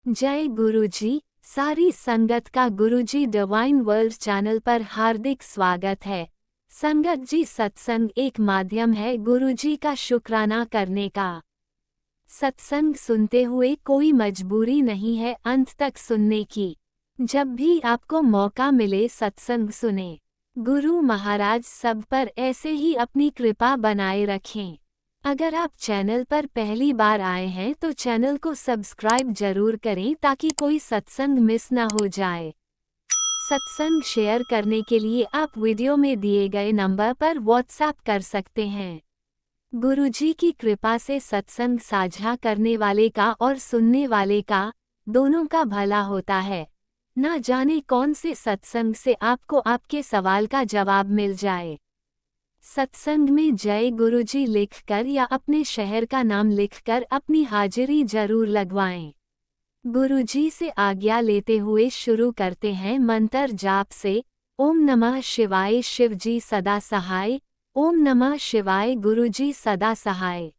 जय गुरुजी। सारी संगत का गुरुजी डिवाइन वर्ल्ड चैनल पर हार्दिक स्वागत है। संगत जी, सत्संग एक माध्यम है गुरुजी का शुक्राना करने का। सत्संग सुनते हुए कोई मजबूरी नहीं है अंत तक सुनने की। जब भी आपको मौका मिले सत्संग सुने। गुरु महाराज सब पर ऐसे ही अपनी कृपा बनाए रखें। अगर आप चैनल पर पहली बार आए हैं तो चैनल को सब्सक्राइब जरूर करें ताकि कोई सत्संग मिस ना हो जाए। सत्संग शेयर करने के लिए आप वीडियो में दिए गए नंबर पर व्हाट्सएप कर सकते हैं। गुरुजी की कृपा से सत्संग साझा करने वाले का और सुनने वाले का दोनों का भला होता है। ना जाने कौन से सत्संग से आपको आपके सवाल का जवाब मिल जाए। सत्संग में जय गुरुजी लिखकर या अपने शहर का नाम लिखकर अपनी हाजिरी जरूर लगवाएं। गुरुजी से आज्ञा लेते हुए शुरू करते हैं मंत्र जाप से। ओम नमः शिवाय शिवजी सदा सहाय। ओम नमः शिवाय गुरुजी सदा सहाय।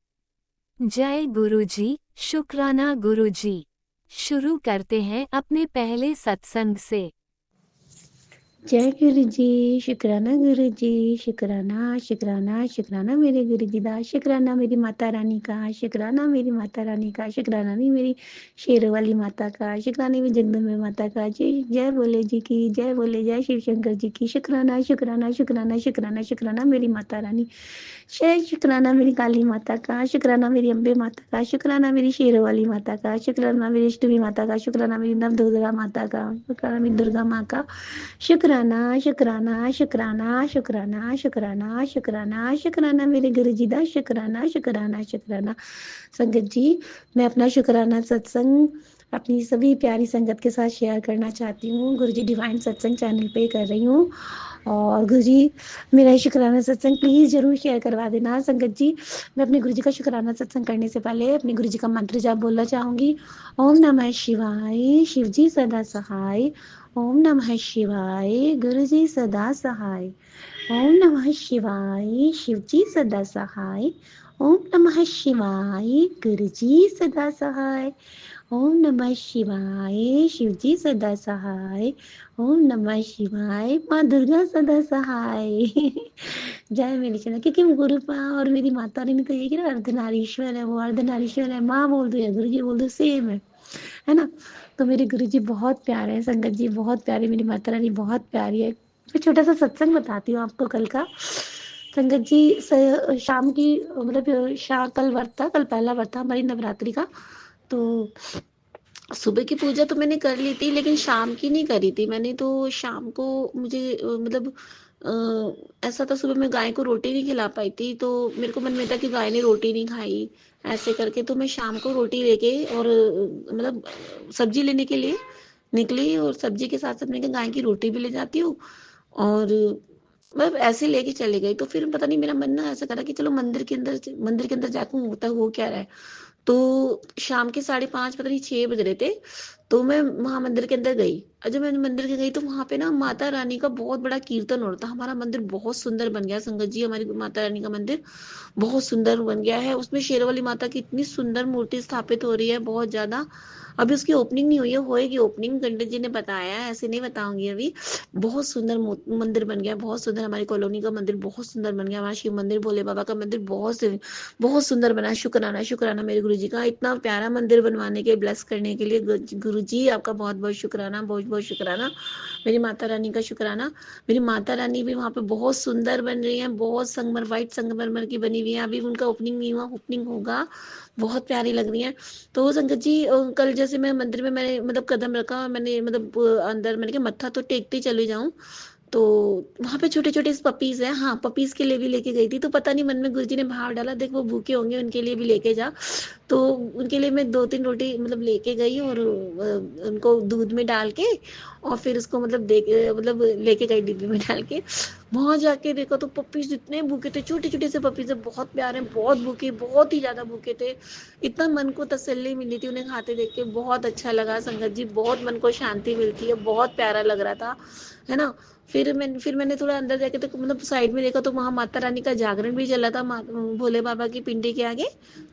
जय गुरुजी, शुक्राना गुरुजी। शुरू करते हैं अपने पहले सत्संग से। जय गुरु जी। शुक्राना गुरु जी। शुक्राना शुक्राना शुक्राना मेरे गुरु जी दा। शुक्राना मेरी माता रानी का। शुक्राना मेरी माता रानी का। शुक्राना नहीं मेरी शेरों वाली माता का। शुक्राना मेरी जगदम्बे माता का। जय जय बोले जी की जय बोले। जय शिव शंकर जी की। शुक्राना शुक्राना शुक्राना शुक्राना शुक्राना मेरी माता रानी। जय शुक्राना मेरी काली माता का। शुक्राना मेरी अम्बे माता का। शुक्राना मेरी शेरों वाली माता का। शुक्राना मेरी अष्टमी माता का। शुक्राना मेरी नव दुर्गा माता का। शुक्राना मेरी दुर्गा माँ का। शुक्राना शुक्राना शुक्राना शुक्राना शुक्राना शुक्राना शुक्राना मेरे गुरु जी दा। शुक्राना शुक्राना शुक्राना। संगत जी, मैं अपना शुक्राना सत्संग अपनी सभी प्यारी संगत के साथ शेयर करना चाहती हूँ। गुरु जी डिवाइन सत्संग चैनल पे कर रही हूँ। और गुरु जी, मेरा शुक्राना सत्संग प्लीज़ ज़रूर शेयर करवा देना। संगत जी, मैं अपने गुरु जी का शुक्राना सत्संग करने से पहले अपने गुरु जी का मंत्र जाप बोलना चाहूँगी। ओम नमः शिवाय शिव जी सदा सहाय। ओम नमः शिवाय गुरु जी सदा सहाय। ओम नमः शिवाय शिव जी सदा सहाय। ओम नमः शिवाय गुरु जी सदा सहाय। ओम नमः शिवाय शिव जी सदा सहाय। ओम नमः शिवाय माँ दुर्गा सदा सहाय। जय मेरी चंद्र, क्योंकि गुरु माँ और मेरी माता रानी तो ये कि ना अर्धनारीश्वर है, वो अर्धनारीश्वर है। माँ बोल दो या गुरु जी बोल दो, सेम है ना। तो मेरे गुरु जी बहुत प्यारे हैं। संगत जी बहुत प्यारे। मेरी माता रानी बहुत प्यारी है। मैं छोटा सा सत्संग बताती हूँ आपको कल का। संगत जी, शाम की मतलब कल व्रत था, कल पहला व्रत था हमारी नवरात्रि का। तो सुबह की पूजा तो मैंने कर ली थी, लेकिन शाम की नहीं करी थी मैंने। तो शाम को मुझे मतलब ऐसा था, सुबह मैं गाय को रोटी नहीं खिला पाई थी, तो मेरे को मन में था कि गाय ने रोटी नहीं खाई ऐसे करके। तो मैं शाम को रोटी लेके और मतलब सब्जी लेने के लिए निकली, और सब्जी के साथ साथ मैंने कहा गाय की रोटी भी ले जाती हूँ। और मतलब ऐसे लेके चली गई। तो फिर पता नहीं मेरा मन ना ऐसा करा कि चलो मंदिर के अंदर जाकर होता हो क्या रहा है। तो शाम के 5:30 पता नहीं 6 बज रहे थे। तो मैं वहां मंदिर के अंदर गई, और जब मैं मंदिर के गई तो वहां पे ना माता रानी का बहुत बड़ा कीर्तन हो रहा था। हमारा मंदिर बहुत सुंदर बन गया संगत जी। हमारी माता रानी का मंदिर बहुत सुंदर बन गया है। उसमें शेर वाली माता की इतनी सुंदर मूर्ति स्थापित हो रही है, बहुत ज्यादा। अभी उसकी ओपनिंग नहीं हुई है, होएगी ओपनिंग, पंडित जी ने बताया है, ऐसे नहीं बताऊंगी अभी। बहुत सुंदर मंदिर बन गया, बहुत सुंदर। हमारी कॉलोनी का मंदिर बहुत सुंदर बन गया। हमारा शिव मंदिर, भोले बाबा का मंदिर बहुत सुंदर बना। शुक्राना शुक्राना मेरे गुरु जी का, इतना प्यारा मंदिर बनवाने के, ब्लेस करने के लिए गुरु जी आपका बहुत बहुत शुक्राना, बहुत बहुत शुक्राना। मेरी माता रानी का शुक्राना। मेरी माता रानी भी वहाँ पे बहुत सुंदर बन रही है, बहुत संगमर, वाइट संगमरमर की बनी हुई है। अभी उनका ओपनिंग नहीं हुआ, ओपनिंग होगा। बहुत प्यारी लग रही है। तो संगत जी, कल जैसे मैं मंदिर में मैंने मतलब कदम रखा, मैंने मतलब अंदर मैंने कहा मत्था तो टेकते चले जाऊं। तो वहां पे छोटे छोटे पपीज हैं, हाँ पपीज के लिए भी लेके गई थी। तो पता नहीं मन में गुरुजी ने भाव डाला, देख वो भूखे होंगे, उनके लिए भी लेके जा। तो उनके लिए मैं 2-3 रोटी मतलब लेके गई, और उनको दूध में डाल के, और फिर उसको मतलब मतलब लेके गई डिब्बी में डाल के। वहां जाके देखा तो पपीज इतने भूखे थे, छोटे छोटे से पपीज, बहुत प्यारे, बहुत भूखे, बहुत ही ज्यादा भूखे थे। इतना मन को तसल्ली मिली थी उन्हें खाते देख के, बहुत अच्छा लगा संगत जी। बहुत मन को शांति मिलती है, बहुत प्यारा लग रहा था, है ना। फिर मैंने थोड़ा अंदर जाके तो मतलब साइड में देखा, तो वहां माता रानी का जागरण भी चला था, भोले बाबा की पिंडी के आगे,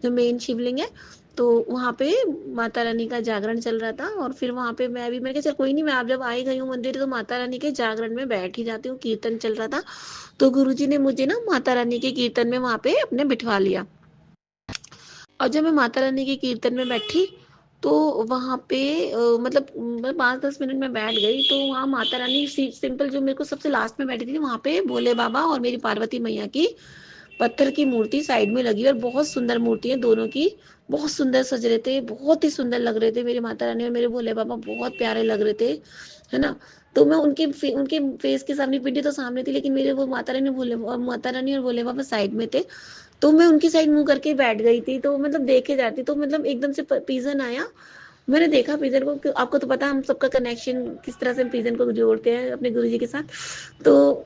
जो मेन शिवलिंग है। तो वहाँ पे माता रानी का जागरण चल रहा था और फिर वहाँ पे मैं कहा चल कोई नहीं, मैं आप जब आई गई हूँ मंदिर तो माता रानी के जागरण में बैठ ही जाती हूँ, कीर्तन चल रहा था। तो गुरुजी ने मुझे ना माता रानी के कीर्तन में वहाँ पे अपने बिठवा लिया। और जब मैं माता रानी के कीर्तन में बैठी तो वहाँ पे मतलब 5-10 मिनट में बैठ गई तो वहाँ माता रानी सिंपल जो मेरे को सबसे लास्ट में बैठी थी, वहाँ पे भोले बाबा और मेरी पार्वती मैया की पत्थर की मूर्ति साइड में लगी और बहुत सुंदर मूर्ति है दोनों की। बहुत सुंदर सज रहे थे, बहुत ही सुंदर लग रहे थे। मेरी माता रानी और मेरे भोले बाबा बहुत प्यारे लग रहे थे, है ना। तो मैं उनके फेस के सामने, पीठी तो सामने थी, लेकिन मेरे वो माता रानी और भोले बाबा साइड में थे। तो मैं उनकी साइड मुंह करके बैठ गई थी, तो मतलब देखे जाती, तो मतलब एकदम से पिजन आया। मैंने देखा पिजन को, आपको तो पता हम सबका कनेक्शन किस तरह से हम पिजन को जोड़ते हैं अपने गुरुजी के साथ। तो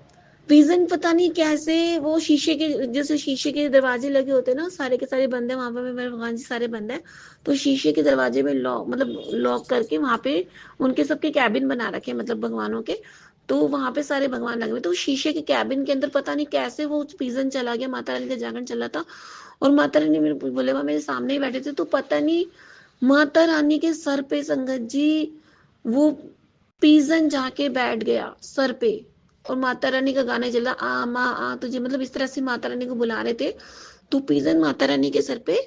पिजन पता नहीं कैसे वो शीशे के, जैसे शीशे के दरवाजे लगे होते हैं ना, सारे के सारे बंद है वहां पे, मेरे भगवान जी सारे बंद है। तो शीशे के दरवाजे में लॉक, मतलब लॉक करके वहां पे उनके सबके कैबिन बना रखे, मतलब भगवानों के। तो वहां पे सारे भगवान लगे हुए, तो शीशे के कैबिन के अंदर पता नहीं कैसे वो पिजन चला गया, माता रानी का जागरण चल रहा था। और माता रानी मेरे बोले मेरे सामने ही बैठे थे, तो पता नहीं माता रानी के सर पे संगत जी वो पिजन जाके बैठ गया सर पे। और माता रानी का गाना चल रहा, आ माँ आ तुझे, मतलब इस तरह से माता रानी को बुला रहे थे। तो पिजन माता रानी के सर पे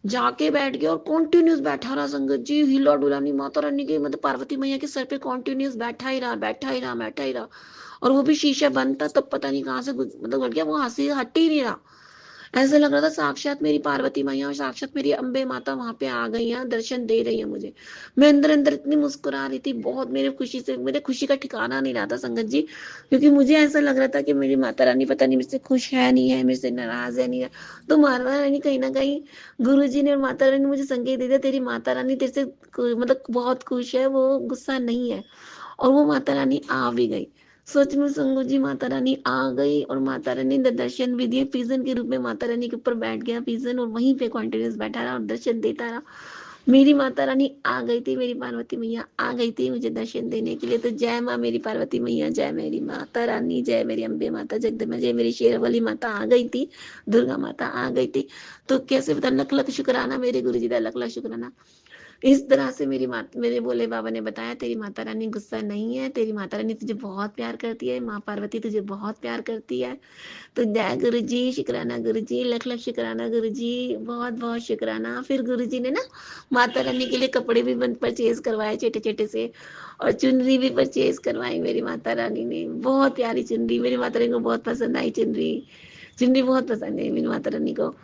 जाके बैठ गया और कॉन्टिन्यूस बैठा रहा संगत जी, हिला डुला नहीं। माता रानी के मतलब पार्वती मैया के सर पे कॉन्टिन्यूस बैठा ही रहा, बैठा ही रहा, बैठा ही रहा। और वो भी शीशा बंद था, तब पता नहीं कहाँ से मतलब हट गया, वो हंसी हट ही नहीं रहा। ऐसा लग रहा था साक्षात मेरी पार्वती मैया और साक्षात मेरी अम्बे माता वहां पे आ गई हैं, दर्शन दे रही है मुझे। मैं अंदर अंदर इतनी मुस्कुरा रही थी, बहुत मेरे खुशी से, मेरे खुशी का ठिकाना नहीं रहा था संगत जी। क्योंकि मुझे ऐसा लग रहा था कि मेरी माता रानी पता नहीं मेरे से खुश है नहीं है, मेरे से नाराज है नहीं है। तो माता रानी कहीं ना कहीं, गुरु जी ने और माता रानी ने मुझे संकेत दे दिया, तेरी माता रानी तेरे से मतलब बहुत खुश है, वो गुस्सा नहीं है। और वो माता रानी आ भी गई। सच में संगू जी, माता रानी आ गई और माता रानी ने दर्शन भी दिए, पिजन के रूप में माता रानी के ऊपर बैठ गया पिजन, और वहीं पे कॉन्टिन्यूस बैठा रहा और दर्शन देता रहा। मेरी माता रानी आ गई थी, मेरी पार्वती मैया आ गई थी मुझे दर्शन देने के लिए। तो जय माँ मेरी पार्वती मैया, जय मेरी माता रानी, जय मेरी अम्बे माता जगदम्बा, जय मेरी शेरवाली माता आ गई थी, दुर्गा माता आ गई थी। तो कैसे बता, लख लख शुक्राना मेरे गुरु जी का, लख लख शुक्राना। इस तरह से मेरे भोले बाबा ने बताया, तेरी माता रानी गुस्सा नहीं है, तेरी माता रानी तुझे बहुत प्यार करती है, माँ पार्वती तुझे बहुत प्यार करती है। तो जय गुरु जी, शुक्राना गुरु जी, लख लख शुक्राना गुरु जी, बहुत बहुत शुक्राना। फिर गुरु जी ने ना माता रानी के लिए कपड़े भी परचेज करवाए छोटे छोटे से, और चुनरी भी परचेज करवाई मेरी माता रानी ने, बहुत प्यारी चुनरी, मेरी माता रानी को बहुत पसंद आई चुनरी। चुनरी बहुत पसंद है मेरी माता रानी को।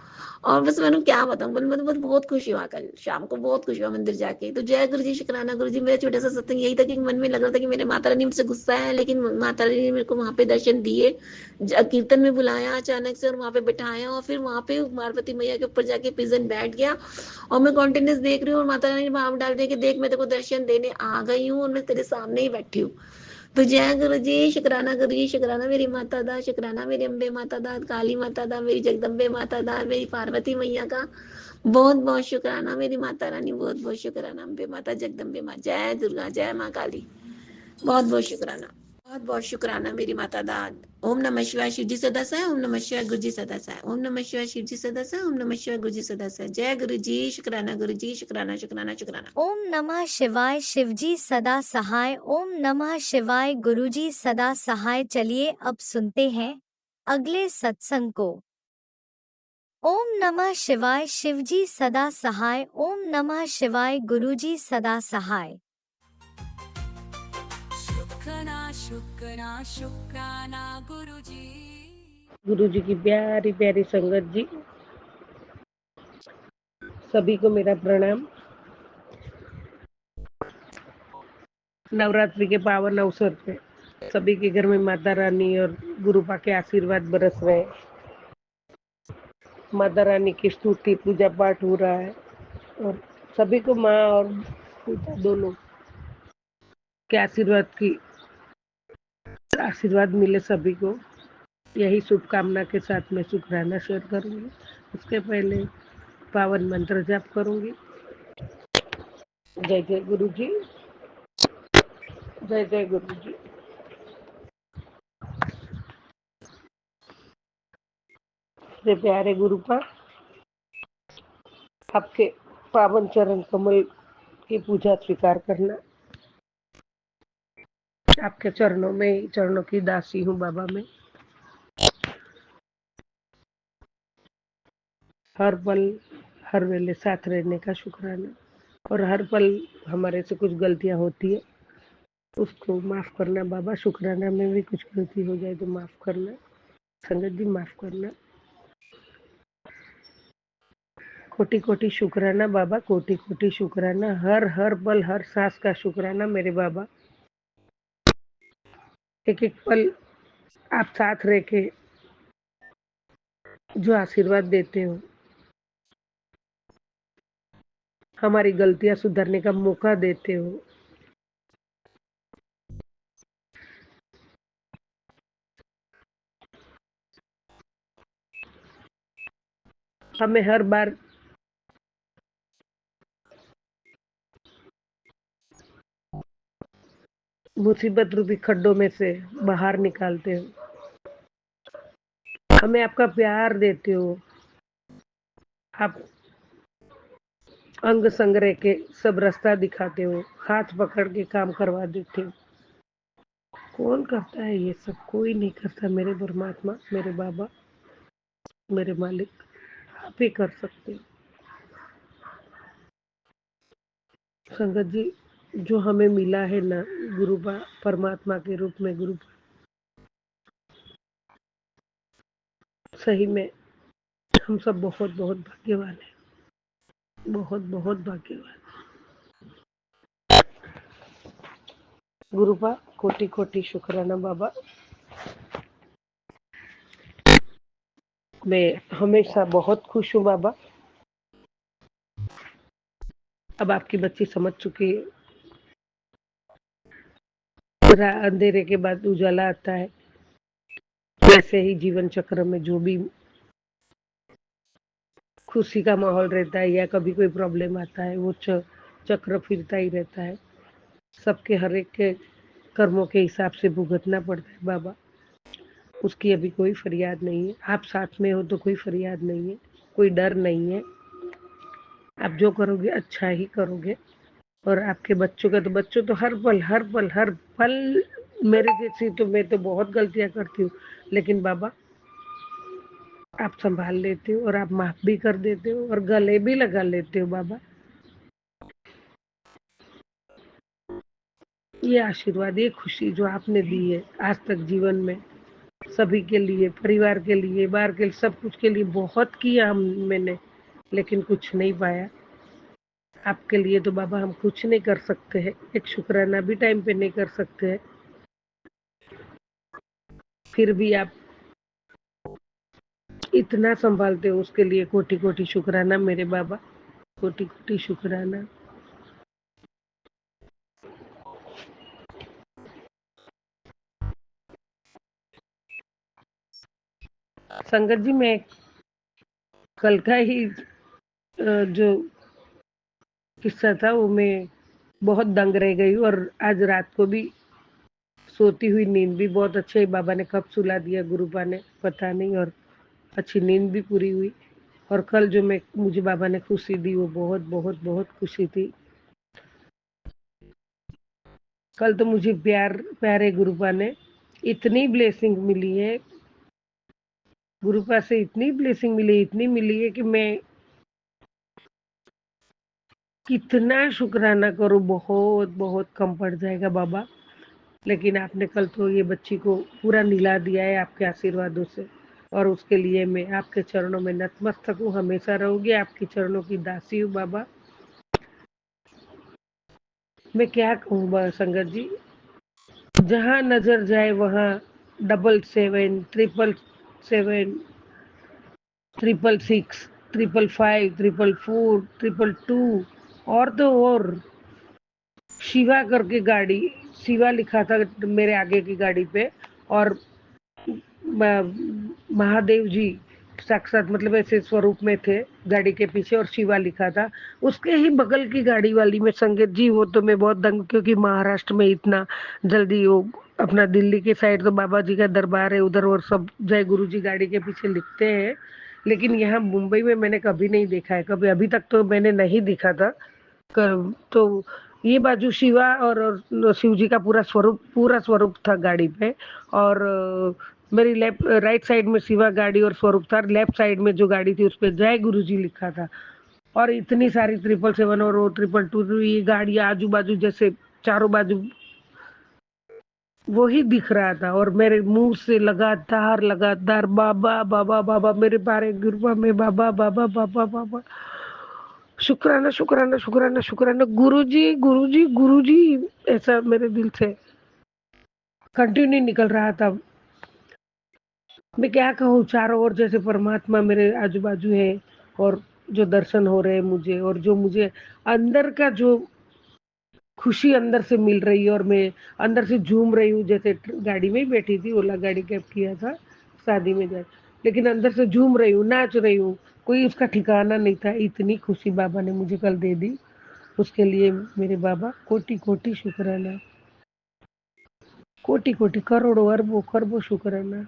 और बस मैंने क्या बताऊं, मतलब बहुत खुशी हुआ, कल शाम को बहुत खुशी हुआ मंदिर जाके। तो जय गुरु जी, शुक्राना गुरु जी। मेरा छोटा सा सत्संग यही था कि मन में लग रहा था कि मेरे माता रानी मुझसे गुस्सा है, लेकिन माता रानी ने मेरे को वहां पे दर्शन दिए, कीर्तन में बुलाया अचानक से और वहां पे बिठाया, और फिर वहां पे पार्वती मैया के ऊपर जाके पिजन बैठ गया। और मैं कॉन्टिन्यूस देख रही हूँ और माता रानी ने भाव डाल दिया कि देख मैं तेरे को दर्शन देने आ गई हूँ और मैं तेरे सामने ही बैठी हूँ। तो जय गुरु जी, शुक्राना गुरु जी, शुक्राना मेरी माता दा, शुक्राना मेरी अम्बे माता दा, काली माता दा, मेरी जगदम्बे माता दा, मेरी पार्वती मैया का बहुत बहुत शुक्राना, मेरी माता रानी बहुत बहुत शुक्राना, अम्बे माता जगदम्बे माँ, जय दुर्गा, जय माँ काली, बहुत बहुत शुक्राना। बहुत बहुत शुक्राना मेरी माता दा। ओम नमः शिवाय, शिव जी सदा है, ओम नमः शिवाय गुरु जी सदा है, ओम नमः शिवाय शिव जी सदा है, ओम नमः शिवाय गुरु जी सदा है। जय गुरु जी, शुक्राना गुरु जी, शुक्राना शुक्राना शुक्राना। ओम नमः शिवाय, शिवजी सदा सहाय। ओम नमः शिवाय, गुरुजी सदा सहाय। चलिए अब सुनते हैं अगले सत्संग को। ओम नमः शिवाय, शिवजी सदा सहाय। ओम नमः शिवाय, गुरुजी सदा सहाय। शुक्राना शुक्राना शुक्राना गुरुजी। गुरु जी की प्यारी प्यारी संगत जी, सभी को मेरा प्रणाम। नवरात्रि के पावन अवसर पे सभी के घर में माता रानी और गुरु पा के आशीर्वाद बरस रहे। माता रानी की स्तुति पूजा पाठ हो रहा है और सभी को माँ और पिता दोनों के आशीर्वाद मिले सभी को, यही शुभकामना के साथ मैं शुक्राना शेयर करूंगी। उसके पहले पावन मंत्र जाप करूंगी। जय जय गुरु जी, जय जय गुरु जी। मेरे प्यारे गुरु पा, आपके पावन चरण कमल की पूजा स्वीकार करना। आपके चरणों की दासी हूँ बाबा मैं। हर पल हर वेले साथ रहने का शुक्राना, और हर पल हमारे से कुछ गलतियां होती है उसको माफ करना बाबा। शुक्राना में भी कुछ गलती हो जाए तो माफ करना। संगत जी माफ करना। कोटि कोटि शुक्राना बाबा, कोटि कोटि शुक्राना। हर हर पल हर सांस का शुक्राना मेरे बाबा। एक एक पल आप साथ रह के जो आशीर्वाद देते हो, हमारी गलतियां सुधरने का मौका देते हो, हमें हर बार मुसीबत रूपी खड्डों में से बाहर निकालते हो, हमें आपका प्यार देते हो। आप अंग संग रह के सब रास्ता दिखाते हो, हाथ पकड़ के काम करवा देते हो। कौन करता है ये सब? कोई नहीं करता मेरे परमात्मा, मेरे बाबा, मेरे मालिक। आप ही कर सकते हो। संगत जी, जो हमें मिला है ना गुरु परमात्मा के रूप में, गुरु सही में हम सब बहुत बहुत भाग्यवान हैं, बहुत बहुत भाग्यवान। गुरुपा कोटि कोटि शुक्राना बाबा। मैं हमेशा बहुत खुश हूँ बाबा। अब आपकी बच्ची समझ चुकी है, अंधेरे के बाद उजाला आता है, वैसे ही जीवन चक्र में जो भी खुशी का माहौल रहता है या कभी कोई प्रॉब्लम आता है, वो चक्र फिरता ही रहता है। सबके हर एक के कर्मों के हिसाब से भुगतना पड़ता है बाबा। उसकी अभी कोई फरियाद नहीं है। आप साथ में हो तो कोई फरियाद नहीं है, कोई डर नहीं है। आप जो करोगे अच्छा ही करोगे। और आपके बच्चों तो हर पल मेरे जैसी तो मैं तो बहुत गलतियां करती हूँ, लेकिन बाबा आप संभाल लेते हो और आप माफ भी कर देते हो और गले भी लगा लेते हो बाबा। ये आशीर्वाद, ये खुशी जो आपने दी है आज तक जीवन में, सभी के लिए, परिवार के लिए, बाहर के लिए, सब कुछ के लिए बहुत किया मैंने, लेकिन कुछ नहीं पाया। आपके लिए तो बाबा हम कुछ नहीं कर सकते हैं, एक शुक्राना भी टाइम पे नहीं कर सकते हैं। फिर भी आप इतना संभालते हो, उसके लिए कोटि कोटि शुक्राना मेरे बाबा, कोटि कोटि शुक्राना। संगत जी, मैं कल का ही जो किस्सा था वो मैं बहुत दंग रह गई, और आज रात को भी सोती हुई नींद भी बहुत अच्छी, बाबा ने कब सुला दिया गुरुपा ने पता नहीं, और अच्छी नींद भी पूरी हुई। और कल जो मुझे बाबा ने खुशी दी वो बहुत बहुत बहुत खुशी थी। कल तो मुझे प्यारे गुरुपा ने इतनी ब्लेसिंग मिली है, गुरुपा से इतनी ब्लेसिंग मिली, इतनी मिली है कि मैं कितना शुक्राना करूं, बहुत बहुत कम पड़ जाएगा बाबा। लेकिन आपने कल तो ये बच्ची को पूरा निला दिया है आपके आशीर्वादों से, और उसके लिए मैं आपके चरणों में नतमस्तक हूँ, हमेशा रहूंगी आपके चरणों की दासी हूँ बाबा। मैं क्या कहूँ संगत जी, जहाँ नजर जाए वहाँ 777, 777, 666, 555, 444, 222, और तो और शिवा करके गाड़ी, शिवा लिखा था मेरे आगे की गाड़ी पे, और महादेव जी साक्षात मतलब ऐसे स्वरूप में थे गाड़ी के पीछे, और शिवा लिखा था। उसके ही बगल की गाड़ी वाली में संगत जी, वो तो मैं बहुत दंग, क्योंकि महाराष्ट्र में इतना जल्दी वो अपना दिल्ली के साइड तो बाबा जी का दरबार है उधर, और सब जय गुरु जी गाड़ी के पीछे लिखते हैं, लेकिन यहाँ मुंबई में मैंने कभी नहीं देखा है, कभी अभी तक तो मैंने नहीं दिखा था। तो ये बाजू शिवा और शिव जी का पूरा स्वरूप था गाड़ी पे। और मेरी लेफ्ट राइट साइड में शिवा गाड़ी और स्वरूप था, लेफ्ट साइड में जो गाड़ी थी उस पे जय गुरु जी लिखा था। और इतनी सारी 777 और वो 222 ये गाड़ी आजू बाजू जैसे चारों बाजू वो ही दिख रहा था। और मेरे मुंह से लगातार लगातार बाबा बाबा बाबा, मेरे बारे गुरुआ में बाबा बाबा बाबा बाबा, शुक्राना शुक्राना शुक्राना शुक्राना, गुरुजी गुरुजी गुरुजी, ऐसा मेरे दिल से कंटिन्यू निकल रहा था। मैं क्या कहूँ, चारों ओर जैसे परमात्मा मेरे आजू बाजू है और जो दर्शन हो रहे हैं मुझे, और जो मुझे अंदर का जो खुशी अंदर से मिल रही है, और मैं अंदर से झूम रही हूँ। जैसे गाड़ी में ही बैठी थी, ओला गाड़ी कैब किया था शादी में जाए, लेकिन अंदर से झूम रही हूँ, नाच रही हूँ, कोई उसका ठिकाना नहीं था। इतनी खुशी बाबा ने मुझे कल दे दी, उसके लिए मेरे बाबा कोटि कोटि शुक्राना, कोटि कोटि करोड़ों अरबों खरबों शुक्राना।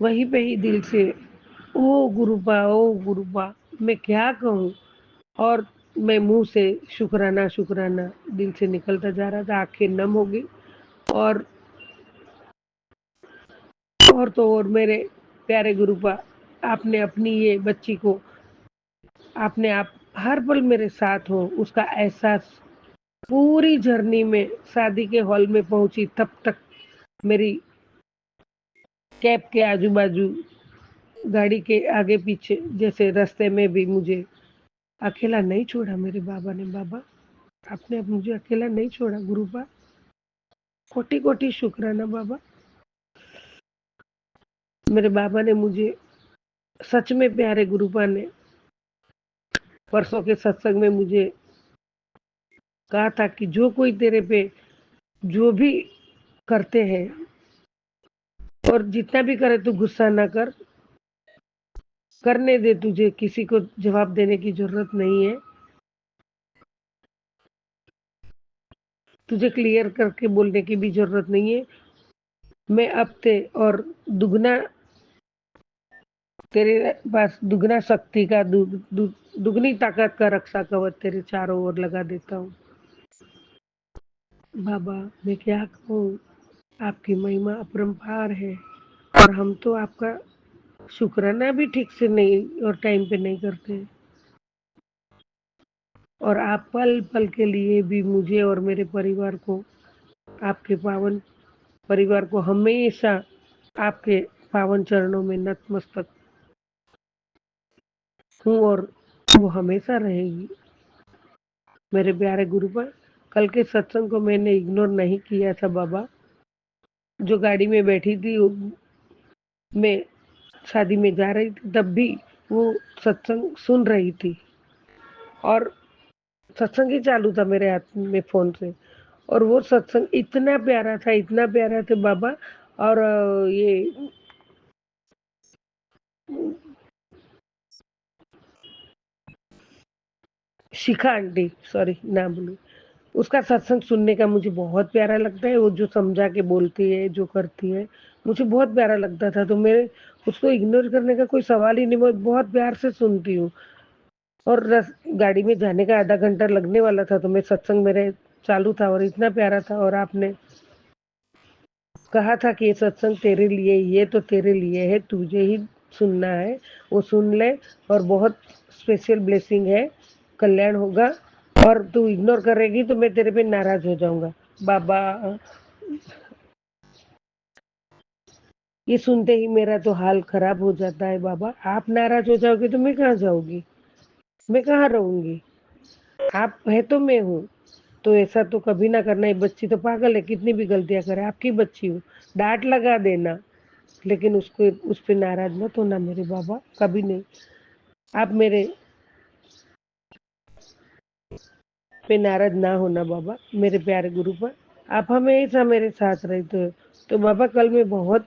वहीं पे ही दिल से ओ गुरुबा, मैं क्या कहूँ। और मैं मुंह से शुक्राना शुक्राना दिल से निकलता जा रहा था, आंखें नम हो गई। और तो और मेरे प्यारे गुरुपा, आपने अपनी ये बच्ची को, आपने आप हर पल मेरे साथ हो, उसका एहसास पूरी जर्नी में शादी के हॉल में पहुंची तब तक मेरी कैब के आजू बाजू, गाड़ी के आगे पीछे, जैसे रास्ते में भी मुझे अकेला नहीं छोड़ा मेरे बाबा ने। बाबा, आपने अब मुझे अकेला नहीं छोड़ा गुरुपा, कोटि कोटि शुक्राना बाबा। मेरे बाबा ने मुझे सच में, प्यारे गुरुपा ने परसों के सत्संग में मुझे कहा था कि जो कोई तेरे पे जो भी करते हैं, और जितना भी करे तू गुस्सा ना कर, करने दे, तुझे किसी को जवाब देने की जरूरत नहीं है, तुझे क्लियर करके बोलने की भी जरूरत नहीं है। मैं अब ते और दुगना तेरे पास दुगना शक्ति का दुगनी ताकत का रक्षा कवच तेरे चारों ओर लगा देता हूँ। बाबा, मैं क्या कहूँ, आपकी महिमा अपरंपार है, और हम तो आपका शुक्राना भी ठीक से नहीं और टाइम पे नहीं करते। और आप पल पल के लिए भी मुझे और मेरे परिवार को, आपके पावन परिवार को हमेशा आपके पावन चरणों में नतमस्तक हूँ, और वो हमेशा रहेगी। मेरे प्यारे गुरुवर, कल के सत्संग को मैंने इग्नोर नहीं किया था बाबा। जो गाड़ी में बैठी थी, मैं शादी में जा रही थी, तब भी वो सत्संग सुन रही थी, और सत्संग ही चालू था मेरे हाथ में फ़ोन से। और वो सत्संग इतना प्यारा था बाबा। और ये शिखा आंटी, सॉरी ना बोलूँ, उसका सत्संग सुनने का मुझे बहुत प्यारा लगता है। वो जो समझा के बोलती है, जो करती है, मुझे बहुत प्यारा लगता था। तो मैं उसको इग्नोर करने का कोई सवाल ही नहीं, मैं बहुत प्यार से सुनती हूँ। और गाड़ी में जाने का आधा घंटा लगने वाला था, तो मैं सत्संग मेरे चालू था और इतना प्यारा था। और आपने कहा था कि ये सत्संग तेरे लिए, ये तो तेरे लिए है, तुझे ही सुनना है, वो सुन ले, और बहुत स्पेशल ब्लेसिंग है, कल्याण होगा। और तू इग्नोर करेगी तो मैं तेरे पे नाराज हो जाऊंगा। बाबा, ये सुनते ही मेरा तो हाल खराब हो जाता है बाबा। आप नाराज हो जाओगे तो मैं कहाँ जाऊंगी, मैं कहाँ रहूंगी। आप है तो मैं हूँ, तो ऐसा तो कभी ना करना। ये बच्ची तो पागल है, कितनी भी गलतियां करे, आपकी बच्ची हूँ, डांट लगा देना, लेकिन उसको उस पे नाराज मत होना मेरे बाबा, कभी नहीं। आप मेरे पे नाराज ना होना बाबा, मेरे प्यारे गुरु पर। आप हमेशा मेरे साथ रहते हो। तो बाबा, कल मैं बहुत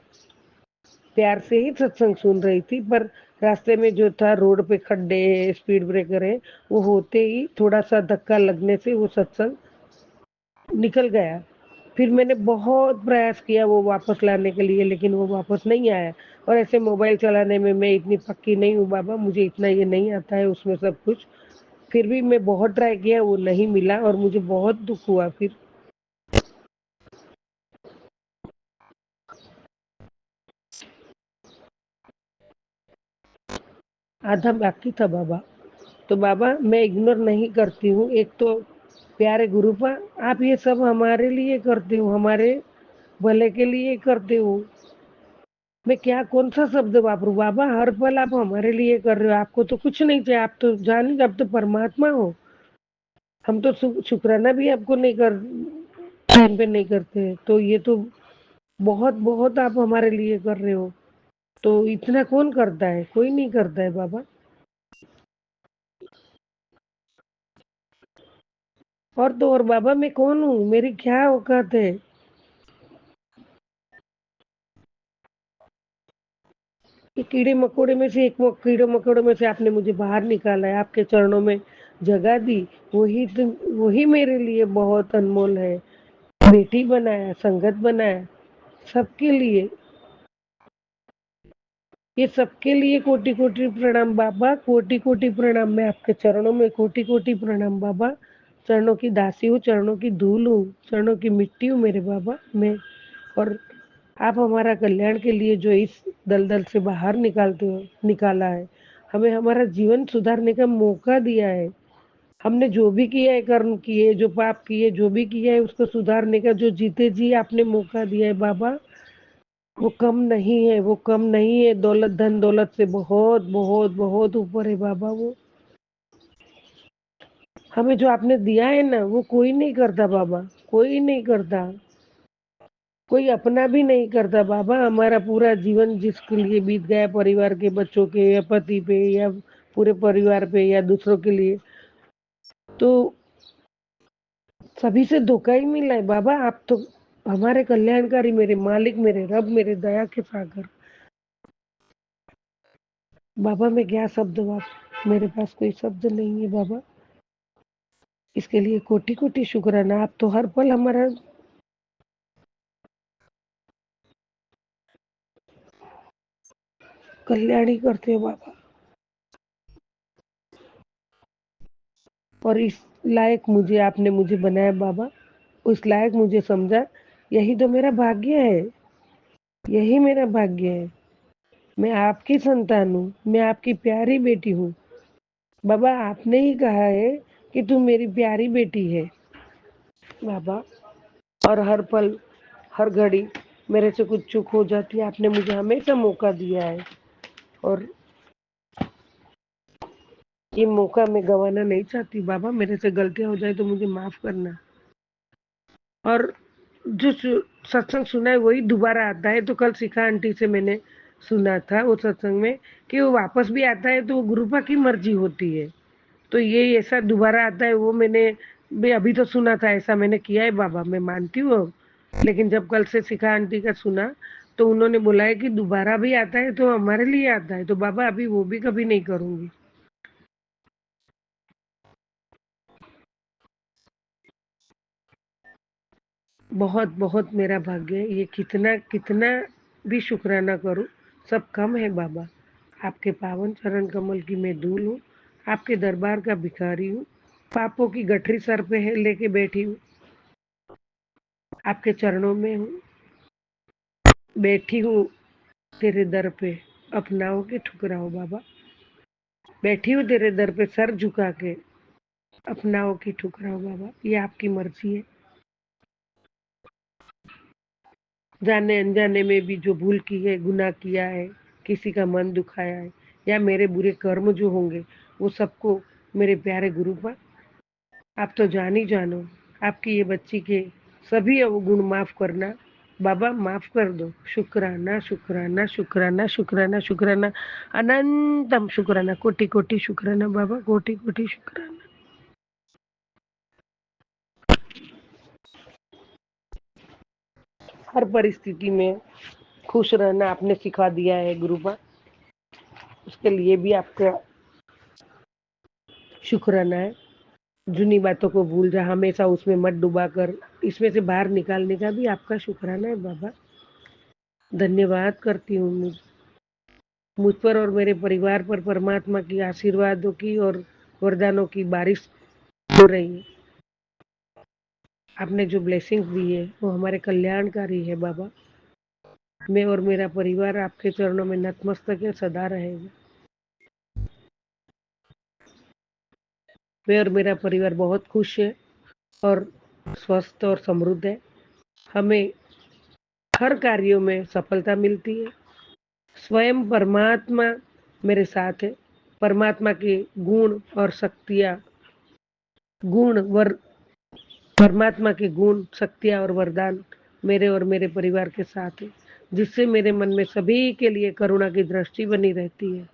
प्यार से ही सत्संग सुन रही थी, पर रास्ते में जो था, रोड पे खड्डे है, स्पीड ब्रेकर है, वो होते ही थोड़ा सा धक्का लगने से वो सत्संग निकल गया। फिर मैंने बहुत प्रयास किया वो वापस लाने के लिए, लेकिन वो वापस नहीं आया। और ऐसे मोबाइल चलाने में मैं इतनी पक्की नहीं हूँ बाबा, मुझे इतना ये नहीं आता है उसमें सब कुछ। फिर भी मैं बहुत ट्राई किया, वो नहीं मिला और मुझे बहुत दुःख हुआ फिर। आधा बाकी था बाबा। तो बाबा मैं इग्नोर नहीं करती हूँ। एक तो प्यारे गुरुपा, आप ये सब हमारे लिए करते हो, हमारे भले के लिए करते हो। मैं क्या कौन सा शब्द वापरूं बाबा, हर पल आप हमारे लिए कर रहे हो। आपको तो कुछ नहीं चाहिए, आप तो जान, आप तो परमात्मा हो। हम तो शुक्राना भी आपको नहीं कर टाइम पे नहीं करते हैं। तो ये तो बहुत बहुत आप हमारे लिए कर रहे हो। तो इतना कौन करता है, कोई नहीं करता है बाबा। और तो और बाबा मैं कौन हूँ, मेरी क्या औकात है। ये कीड़े मकोड़े में से एक कीड़े मकोड़े में से आपने मुझे बाहर निकाला है, आपके चरणों में जगह दी। वही मेरे लिए बहुत अनमोल है। बेटी बनाया, संगत बनाया, सबके लिए। ये सबके लिए कोटि कोटि प्रणाम बाबा, कोटि कोटि प्रणाम। मैं आपके चरणों में कोटि कोटि प्रणाम बाबा। चरणों की दासी हूँ, चरणों की धूल हूँ, चरणों की मिट्टी हूँ मेरे बाबा मैं। और आप हमारा कल्याण के लिए जो इस दलदल से बाहर निकाला है, हमें हमारा जीवन सुधारने का मौका दिया है। हमने जो भी किया है, कर्म किए, जो पाप किए, जो भी किया है उसको सुधारने का जो जीते जी आपने मौका दिया है बाबा, वो कम नहीं है, वो कम नहीं है। दौलत, धन दौलत से बहुत बहुत बहुत ऊपर है बाबा वो। हमें जो आपने दिया है ना, वो कोई नहीं करता बाबा, कोई नहीं करता। कोई अपना भी नहीं करता बाबा। हमारा पूरा जीवन जिसके लिए बीत गया, परिवार के बच्चों के या पति पे या पूरे परिवार पे या दूसरों के लिए, तो सभी से धोखा ही मिला है बाबा। आप तो हमारे कल्याणकारी, मेरे मालिक, मेरे रब, मेरे दया के सागर बाबा। मैं क्या शब्द मेरे पास कोई शब्द नहीं है बाबा। इसके लिए कोटि कोटि शुक्राना। आप तो हर पल हमारा कल्याण ही करते हो बाबा। और इस लायक आपने मुझे बनाया बाबा, उस लायक मुझे समझा। यही तो मेरा भाग्य है, यही मेरा भाग्य है। मैं आपकी संतान हूँ, मैं आपकी प्यारी बेटी हूँ बाबा। आपने ही कहा है कि तू मेरी प्यारी बेटी है बाबा। और हर पल, हर घड़ी मेरे से कुछ चूक हो जाती है, आपने मुझे हमेशा मौका दिया है। और ये मौका मैं गंवाना नहीं चाहती बाबा। मेरे से गलतियां हो जाए तो मुझे माफ करना। और जो सत्संग सुना है वही दोबारा आता है। तो कल शिखा आंटी से मैंने सुना था वो सत्संग में कि वो वापस भी आता है तो वो गुरुपा की मर्जी होती है। तो ये ऐसा दोबारा आता है, वो मैंने भी अभी तो सुना था, ऐसा मैंने किया है बाबा, मैं मानती हूँ अब। लेकिन जब कल से शिखा आंटी का सुना तो उन्होंने बोला है कि दोबारा भी आता है तो हमारे लिए आता है। तो बाबा अभी वो भी कभी नहीं करूंगी। बहुत बहुत मेरा भाग्य है। ये कितना कितना भी शुक्राना करूं, सब कम है बाबा। आपके पावन चरण कमल की मैं धूल हूँ, आपके दरबार का भिखारी हूँ, पापों की गठरी सर पे है लेके बैठी हूँ, आपके चरणों में हूँ, बैठी हूँ तेरे दर पे, अपनाओ के ठुकराओ बाबा। बैठी हूँ तेरे दर पे सर झुका के, अपनाओ की ठुकराओ बाबा। ये आपकी मर्जी है। जाने अनजाने में भी जो भूल की है, गुनाह किया है, किसी का मन दुखाया है, या मेरे बुरे कर्म जो होंगे, वो सबको मेरे प्यारे गुरुपा आप तो जान ही जानो। आपकी ये बच्ची के सभी अवगुण माफ करना बाबा, माफ कर दो। शुक्राना शुक्राना शुक्राना शुक्राना शुक्राना, अनंतम शुक्राना, कोटि कोटि शुक्राना बाबा, कोटि कोटि शुक्राना। हर परिस्थिति में खुश रहना आपने सिखा दिया है गुरुपा, उसके लिए भी आपका शुक्राना है। जूनी बातों को भूल जा, हमेशा उसमें मत डूबा कर, इसमें से बाहर निकालने का भी आपका शुक्राना है बाबा। धन्यवाद करती हूँ मुझ पर और मेरे परिवार पर परमात्मा की आशीर्वादों की और वरदानों की बारिश हो रही है। आपने जो ब्लेसिंग्स दी है वो हमारे कल्याणकारी है बाबा। मैं और मेरा परिवार आपके चरणों में नतमस्तक है, सदा रहेगा। मैं और मेरा परिवार बहुत खुश है और स्वस्थ और समृद्ध है। हमें हर कार्यों में सफलता मिलती है। स्वयं परमात्मा मेरे साथ है। परमात्मा के गुण और शक्तियाँ गुण वर परमात्मा के गुण, शक्तियाँ और वरदान मेरे और मेरे परिवार के साथ है, जिससे मेरे मन में सभी के लिए करुणा की दृष्टि बनी रहती है।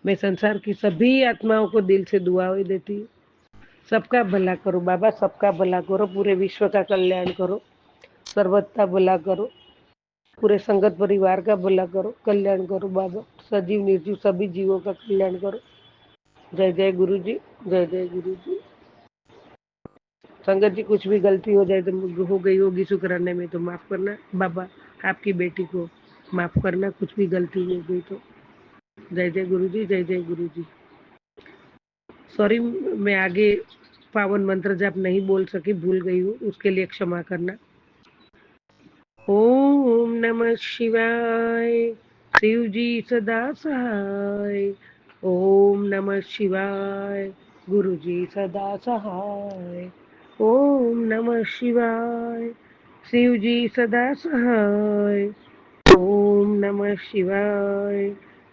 मैं संसार की सभी आत्माओं को दिल से दुआएं देती हूँ। सबका भला करो बाबा, सबका भला करो, पूरे विश्व का कल्याण करो, सर्वत्र भला करो, पूरे संगत परिवार का भला करो, कल्याण करो बाबा। सजीव निर्जीव सभी जीवों का कल्याण करो। जय जय गुरु जी, जय जय गुरु जी। संगत जी, कुछ भी गलती हो जाए तो हो गई होगी शुक्राने में तो माफ करना बाबा। आपकी बेटी को माफ करना, कुछ भी गलती हो गई तो। जय जय गुरु जी, जय जय गुरु जी। सॉरी, मैं आगे पावन मंत्र जाप नहीं बोल सकी, भूल गई हूँ, उसके लिए क्षमा करना। ओम नमः शिवाय, शिव जी सदा सहाय। ओम नमः शिवाय, गुरु जी सदा सहाय। ओम नमः शिवाय, शिव जी सदा सहाय। ओम नमः शिवाय,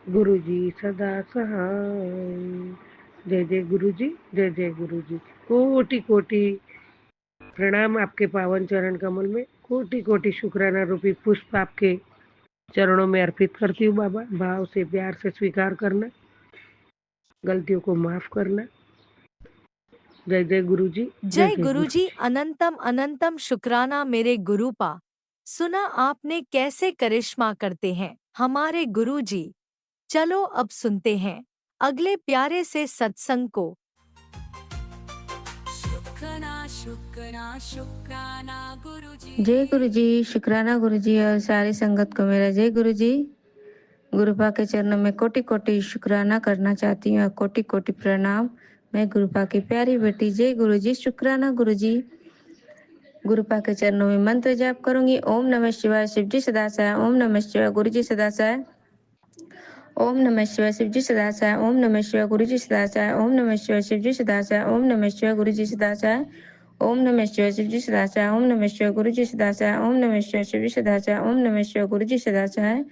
गुरु जी सदा सहाय। जय जय गुरु जी, जय जय गुरु जी। कोटि कोटि प्रणाम आपके पावन चरण कमल में। कोटि कोटि शुक्राना रूपी पुष्प आपके चरणों में अर्पित करती हूँ बाबा। भाव से प्यार से स्वीकार करना, गलतियों को माफ करना। जय जय गुरु जी, जय जय जय गुरु गुरुजी, जी। अनंतम अनंतम शुक्राना मेरे गुरुपा। सुना आपने कैसे करिश्मा करते हैं हमारे गुरुजी। चलो अब सुनते हैं अगले प्यारे से सत्संग को। शुक्राना शुक्राना शुक्राना गुरुजी। जय गुरु जी, शुक्राना गुरु जी और सारी संगत को मेरा जय गुरु जी। गुरुपा के चरणों में कोटि कोटि शुक्राना करना चाहती हूँ और कोटि कोटि प्रणाम। मैं गुरुपा की प्यारी बेटी जय गुरु जी, शुक्राना गुरु जी। गुरुपा के चरणों में मंत्र जाप करूंगी। ओम नमः शिवाय, शिव जी सदा सहाय। ओम नमः शिवाय, गुरु जी सदा सहाय। ओम नमः शिवाय, शिव जी सदा सहाय। ओम नमः शिवाय, गुरु जी सदा सहाय। ओम नमः शिवाय, शिव जी सदा सहाय। ओम नमः शिवाय, गुरु जी सदा सहाय। ओम नमः शिवाय, शिव जी सदा सहाय। ओम नमः शिवाय, गुरु जी सदा सहाय। ओम नमः शिवाय, शिव जी सदा सहाय। ओम नमः शिवाय, गुरु जी सदा सहाय।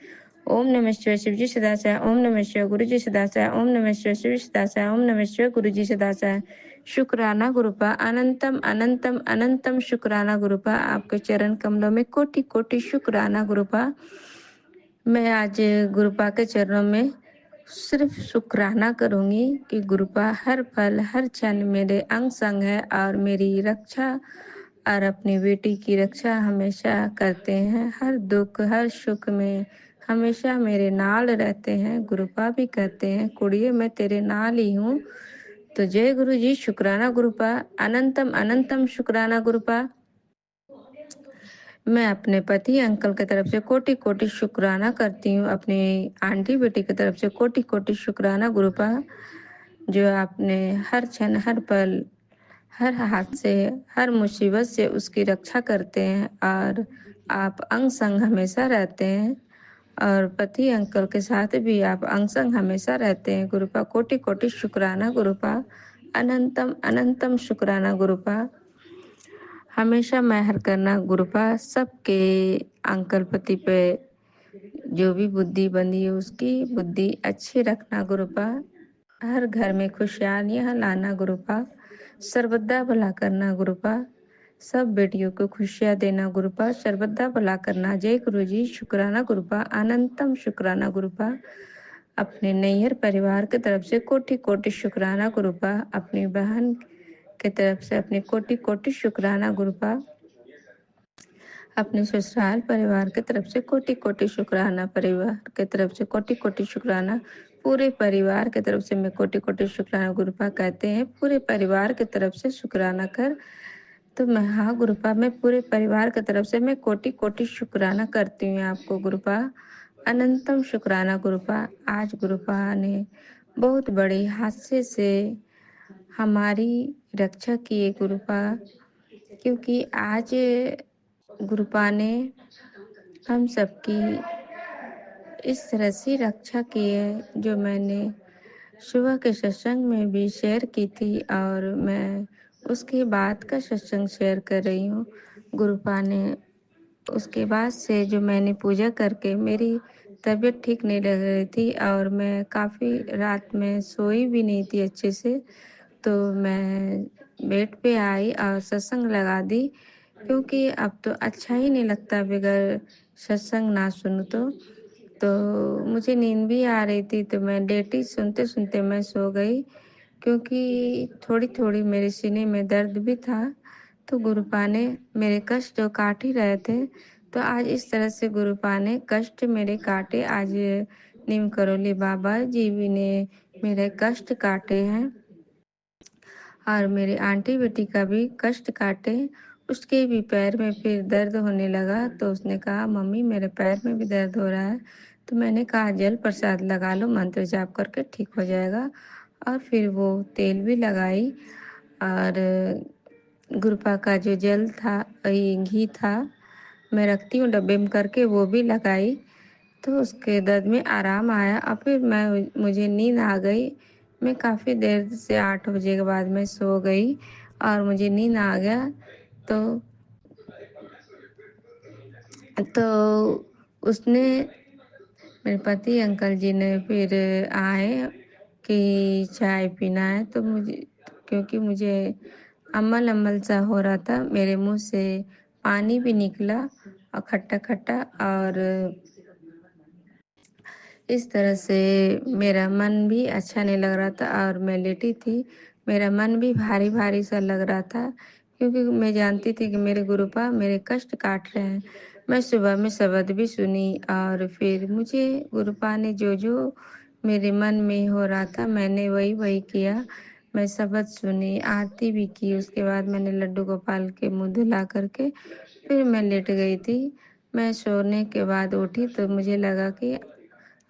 ओम नमः शिवाय, शिव जी सदा सहाय। ओम नमः शिवाय, गुरु जी सदा सहाय। ओम नमः शिवाय, शिव जी सदा सहाय। ओम नमः शिवाय, गुरु जी सदा सहाय। शुक्राना गुरुपा, अनंतम अनंतम अनंतम शुक्राना गुरुपा। आपके चरण कमलों में कोटि कोटि शुक्राना गुरुपा। मैं आज गुरुपा के चरणों में सिर्फ शुक्राना करूंगी कि गुरुपा हर पल हर क्षण मेरे अंग संग है और मेरी रक्षा और अपनी बेटी की रक्षा हमेशा करते हैं। हर दुख हर सुख में हमेशा मेरे नाल रहते हैं। गुरुपा भी कहते हैं कुड़िए मैं तेरे नाल ही हूँ। तो जय गुरु जी, शुक्राना गुरुपा, अनंतम अनंतम शुक्राना गुरुपा। मैं अपने पति अंकल की तरफ से कोटि कोटि शुक्राना करती हूँ। अपनी आंटी बेटी की तरफ से कोटि कोटि शुक्राना गुरुपा, जो आपने हर क्षण हर पल हर हाथ से हर मुसीबत से उसकी रक्षा करते हैं और आप अंग संग हमेशा रहते हैं। और पति अंकल के साथ भी आप अंग संग हमेशा रहते हैं। गुरुपा कोटि कोटि शुक्राना गुरुपा, अनंतम अनंतम शुक्राना गुरुपा। हमेशा मेहर करना गुरुपा, सबके अंकल पति पे जो भी बुद्धि बंधी है उसकी बुद्धि अच्छी रखना गुरुपा। हर घर में खुशहालियाँ लाना गुरुपा, सर्वदा भला करना गुरुपा। सब बेटियों को खुशियाँ देना गुरुपा, सर्वदा भला करना। जय गुरु जी, शुक्राना गुरुपा, अनंतम शुक्राना गुरुपा। अपने नैहर परिवार की तरफ से कोटि कोटि शुक्राना गुरुपा। अपनी बहन की तरफ से अपने कोटि कोटि शुक्राना गुरुपा। अपने ससुराल परिवार की तरफ से कोटि कोटि शुक्राना। परिवार की तरफ से कोटि कोटि शुक्राना। पूरे परिवार की तरफ से मैं कोटि-कोटि शुक्राना गुरुपा कहते हैं, पूरे परिवार की तरफ से शुक्राना कर। तो मैं हाँ गुरुपा, मैं पूरे परिवार की तरफ से मैं कोटि-कोटि शुक्राना करती हूँ आपको गुरुपा। अनंतम शुक्राना गुरुपा। आज गुरुपा ने बहुत बड़े हादसे से हमारी रक्षा की है गुरुपा, क्योंकि आज गुरुपा ने हम सबकी इस तरह से रक्षा की है, जो मैंने सुबह के सत्संग में भी शेयर की थी और मैं उसके बाद का सत्संग शेयर कर रही हूँ। गुरुपा ने उसके बाद से जो मैंने पूजा करके मेरी तबीयत ठीक नहीं लग रही थी और मैं काफ़ी रात में सोई भी नहीं थी अच्छे से, तो मैं बेड पे आई और सत्संग लगा दी, क्योंकि अब तो अच्छा ही नहीं लगता बगैर सत्संग ना सुनूँ तो मुझे नींद भी आ रही थी, तो मैं लेटी सुनते-सुनते मैं सो गई, क्योंकि थोड़ी-थोड़ी मेरे सीने में दर्द भी था। तो गुरुपा ने मेरे कष्ट तो काट ही रहे थे, तो आज इस तरह से गुरुपा ने कष्ट मेरे काटे। आज नीम करोली बाबा जी भी ने मेरे कष्ट काटे हैं और मेरे आंटी बेटी का भी कष्ट काटे। उसके भी पैर में फिर दर्द होने लगा, तो उसने कहा मम्मी मेरे पैर में भी दर्द हो रहा है। तो मैंने कहा जल प्रसाद लगा लो, मंत्र जाप करके ठीक हो जाएगा। और फिर वो तेल भी लगाई और गुरुपा का जो जल था, ये घी था, मैं रखती हूँ डब्बे में करके, वो भी लगाई। तो उसके दर्द में आराम आया और फिर मुझे नींद आ गई। मैं काफ़ी देर से 8 बजे के बाद मैं सो गई और मुझे नींद आ गया। तो तो उसने मेरे पति अंकल जी ने फिर आए कि चाय पीना है, तो मुझे, क्योंकि मुझे अम्ल-अम्ल सा हो रहा था, मेरे मुँह से पानी भी निकला और खट्टा-खट्टा, और इस तरह से मेरा मन भी अच्छा नहीं लग रहा था और मैं लेटी थी। मेरा मन भी भारी-भारी सा लग रहा था, क्योंकि मैं जानती थी कि मेरे गुरुपा मेरे कष्ट काट रहे हैं। मैं सुबह में शब्द भी सुनी और फिर मुझे गुरुपा ने जो-जो मेरे मन में हो रहा था, मैंने वही-वही किया। मैं शब्द सुनी, आरती भी की, उसके बाद मैंने लड्डू गोपाल के मुँह धुला करके फिर मैं लेट गई थी। मैं सोने के बाद उठी तो मुझे लगा कि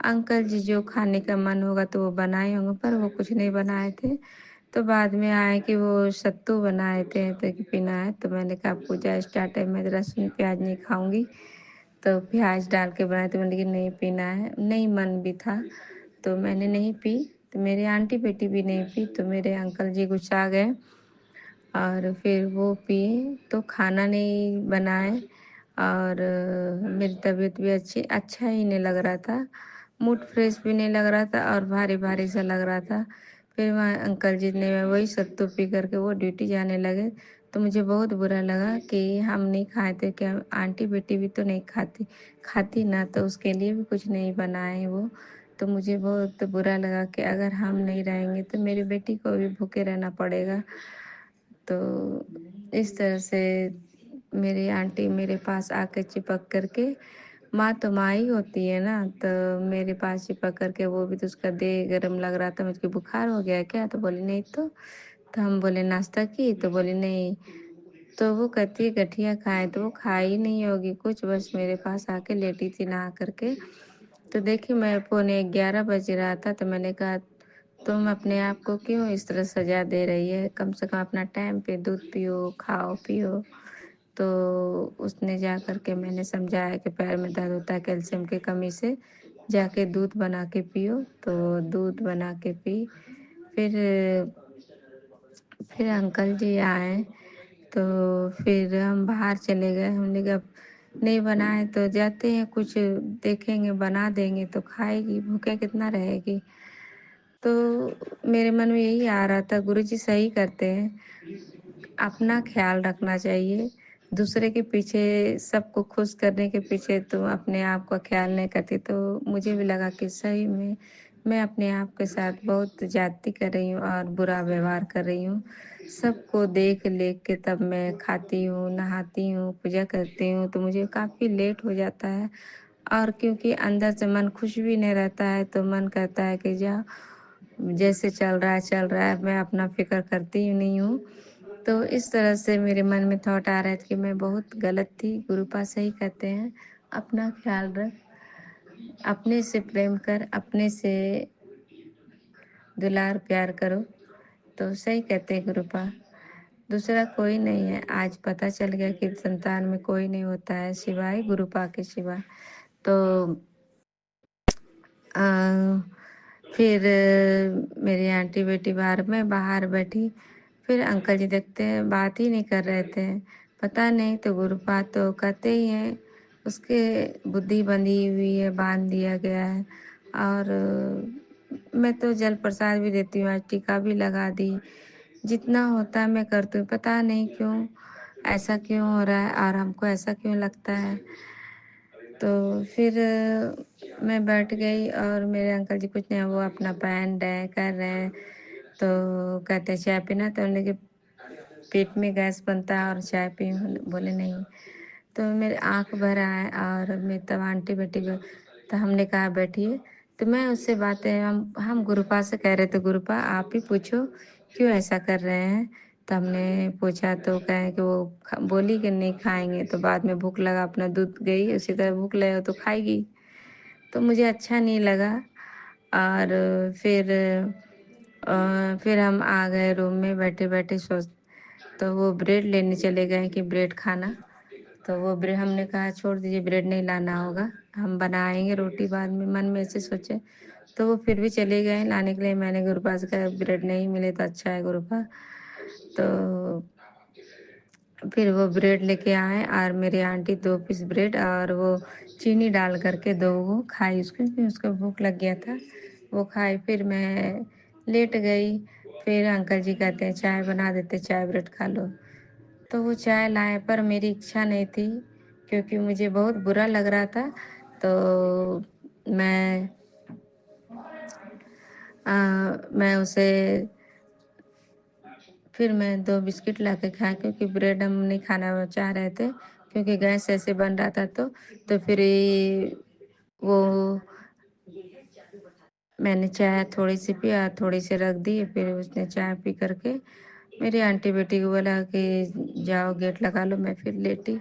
अंकल जी जो खाने का मन होगा तो वो बनाए होंगे, पर वो कुछ नहीं बनाए थे। तो बाद में आए कि वो सत्तू बनाए थे तो कि पीना है, तो मैंने कहा पूजा स्टार्ट है, मैं लहसुन प्याज नहीं खाऊँगी। तो प्याज डाल के बनाए तो मैंने कहा नहीं पीना है, नहीं मन भी था, तो मैंने नहीं पी। तो मेरी आंटी बेटी भी नहीं पी, तो मेरे अंकल जी गुस्सा गए और फिर वो पिए, तो खाना नहीं बनाए और मेरी तबीयत भी अच्छा ही नहीं लग रहा था। मूड फ्रेश भी नहीं लग रहा था और भारी-भारी सा लग रहा था। फिर वहाँ अंकल जी ने वही सत्तू पी कर के वो ड्यूटी जाने लगे, तो मुझे बहुत बुरा लगा कि हम नहीं खाए थे, क्या आंटी बेटी भी तो नहीं खाती खाती ना, तो उसके लिए भी कुछ नहीं बनाए वो। तो मुझे बहुत बुरा लगा कि अगर हम नहीं रहेंगे तो मेरी बेटी को भी भूखे रहना पड़ेगा। तो इस तरह से मेरी आंटी मेरे पास आके चिपक कर के, माँ तो माँ ही होती है ना, तो मेरे पास चिपक कर के, वो भी तो उसका देह गरम लग रहा था, मुझको बुखार हो गया है क्या? तो बोली नहीं तो हम बोले नाश्ता की? तो बोली नहीं। तो वो कहती है गठिया खाएँ, तो वो खाई नहीं होगी कुछ, बस मेरे पास आके लेटी थी नहा कर के। तो देखिए मैं पौने 11 बज रहा था, तो मैंने कहा तुम अपने आप को क्यों इस तरह सजा दे रही है? कम से कम अपना टाइम पे दूध पियो, खाओ पियो। तो उसने जा कर के मैंने समझाया कि पैर में दर्द होता है कैल्शियम की कमी से, जाके दूध बना के पियो। तो दूध बना के पी। फिर फिर अंकल जी आए, तो फिर हम बाहर चले गए। हमने कहा नहीं बनाए तो जाते हैं, कुछ देखेंगे बना देंगे तो खाएगी, भूखे कितना रहेगी। तो मेरे मन में यही आ रहा था, गुरुजी सही करते हैं, अपना ख्याल रखना चाहिए। दूसरे के पीछे, सबको खुश करने के पीछे तुम अपने आप का ख्याल नहीं करती। तो मुझे भी लगा कि सही में मैं अपने आप के साथ बहुत ज़्यादती कर रही हूँ और बुरा व्यवहार कर रही हूँ। सबको देख-लेख के तब मैं खाती हूँ, नहाती हूँ, पूजा करती हूँ, तो मुझे काफ़ी लेट हो जाता है और क्योंकि अंदर से मन खुश भी नहीं रहता है तो मन करता है कि जाओ, जैसे चल रहा है, मैं अपना फ़िक्र करती ही नहीं हूँ। तो इस तरह से मेरे मन में थॉट आ रहा था कि मैं बहुत गलत थी। गुरुपा सही कहते हैं, अपना ख़्याल रख, अपने से प्रेम कर, अपने से दुलार प्यार करो। तो सही कहते हैं गुरुपा, दूसरा कोई नहीं है। आज पता चल गया कि संसार में कोई नहीं होता है सिवाय गुरुपा के सिवा। तो अ, फिर मेरी आंटी बेटी बाहर बैठी। फिर अंकल जी देखते हैं बात ही नहीं कर रहे थे। पता नहीं तो गुरुपा तो कहते ही हैं, उसके बुद्धि बंधी हुई है, बांध दिया गया है। और मैं तो जल प्रसाद भी देती हूँ, आज टीका भी लगा दी। जितना होता है मैं करती हूँ, पता नहीं क्यों ऐसा क्यों हो रहा है और हमको ऐसा क्यों लगता है। तो फिर मैं बैठ गई और मेरे अंकल जी कुछ नहीं, वो अपना पैन डे कर रहे हैं। तो कहते हैं चाय पीना, तो हमने कि पेट में गैस बनता है और चाय पी, बोले नहीं। तो मेरे आँख भर आए और मैं तब आंटी बेटी को, तो हमने कहा बैठिए। तो मैं उससे बातें, हम गुरुपा से कह रहे थे, गुरुपा आप ही पूछो क्यों ऐसा कर रहे हैं। तो हमने पूछा तो कहे कि वो बोली कि नहीं खाएंगे, तो बाद में भूख लगा अपना दूध गई, उसी तरह भूख लगा तो खाएगी। तो मुझे अच्छा नहीं लगा। और फिर हम आ गए रूम में, बैठे बैठे सोच, तो वो ब्रेड लेने चले गए कि ब्रेड खाना। तो वो ब्रेड, हमने कहा छोड़ दीजिए, ब्रेड नहीं लाना होगा, हम बनाएंगे रोटी बाद में, मन में ऐसे सोचे। तो वो फिर भी चले गए लाने के लिए। मैंने गुरुपा से कहा ब्रेड नहीं मिले तो अच्छा है गुरुपा। तो फिर वो ब्रेड लेके आए और मेरी आंटी 2 पीस ब्रेड और वो चीनी डाल करके 2 वो खाई, उसको भूख लग गया था, वो खाई। फिर मैं लेट गई। फिर अंकल जी कहते हैं चाय बना देते, चाय ब्रेड खा लो। तो वो चाय लाए पर मेरी इच्छा नहीं थी, क्योंकि मुझे बहुत बुरा लग रहा था। तो मैं मैं उसे फिर मैं 2 बिस्किट ला के खाया, क्योंकि ब्रेड हम नहीं खाना चाह रहे थे, क्योंकि गैस ऐसे बन रहा था। तो फिर वो मैंने चाय थोड़ी सी पी और थोड़ी सी रख दी। फिर उसने चाय पी करके मेरी आंटी बेटी को बोला कि जाओ गेट लगा लो। मैं फिर लेटी।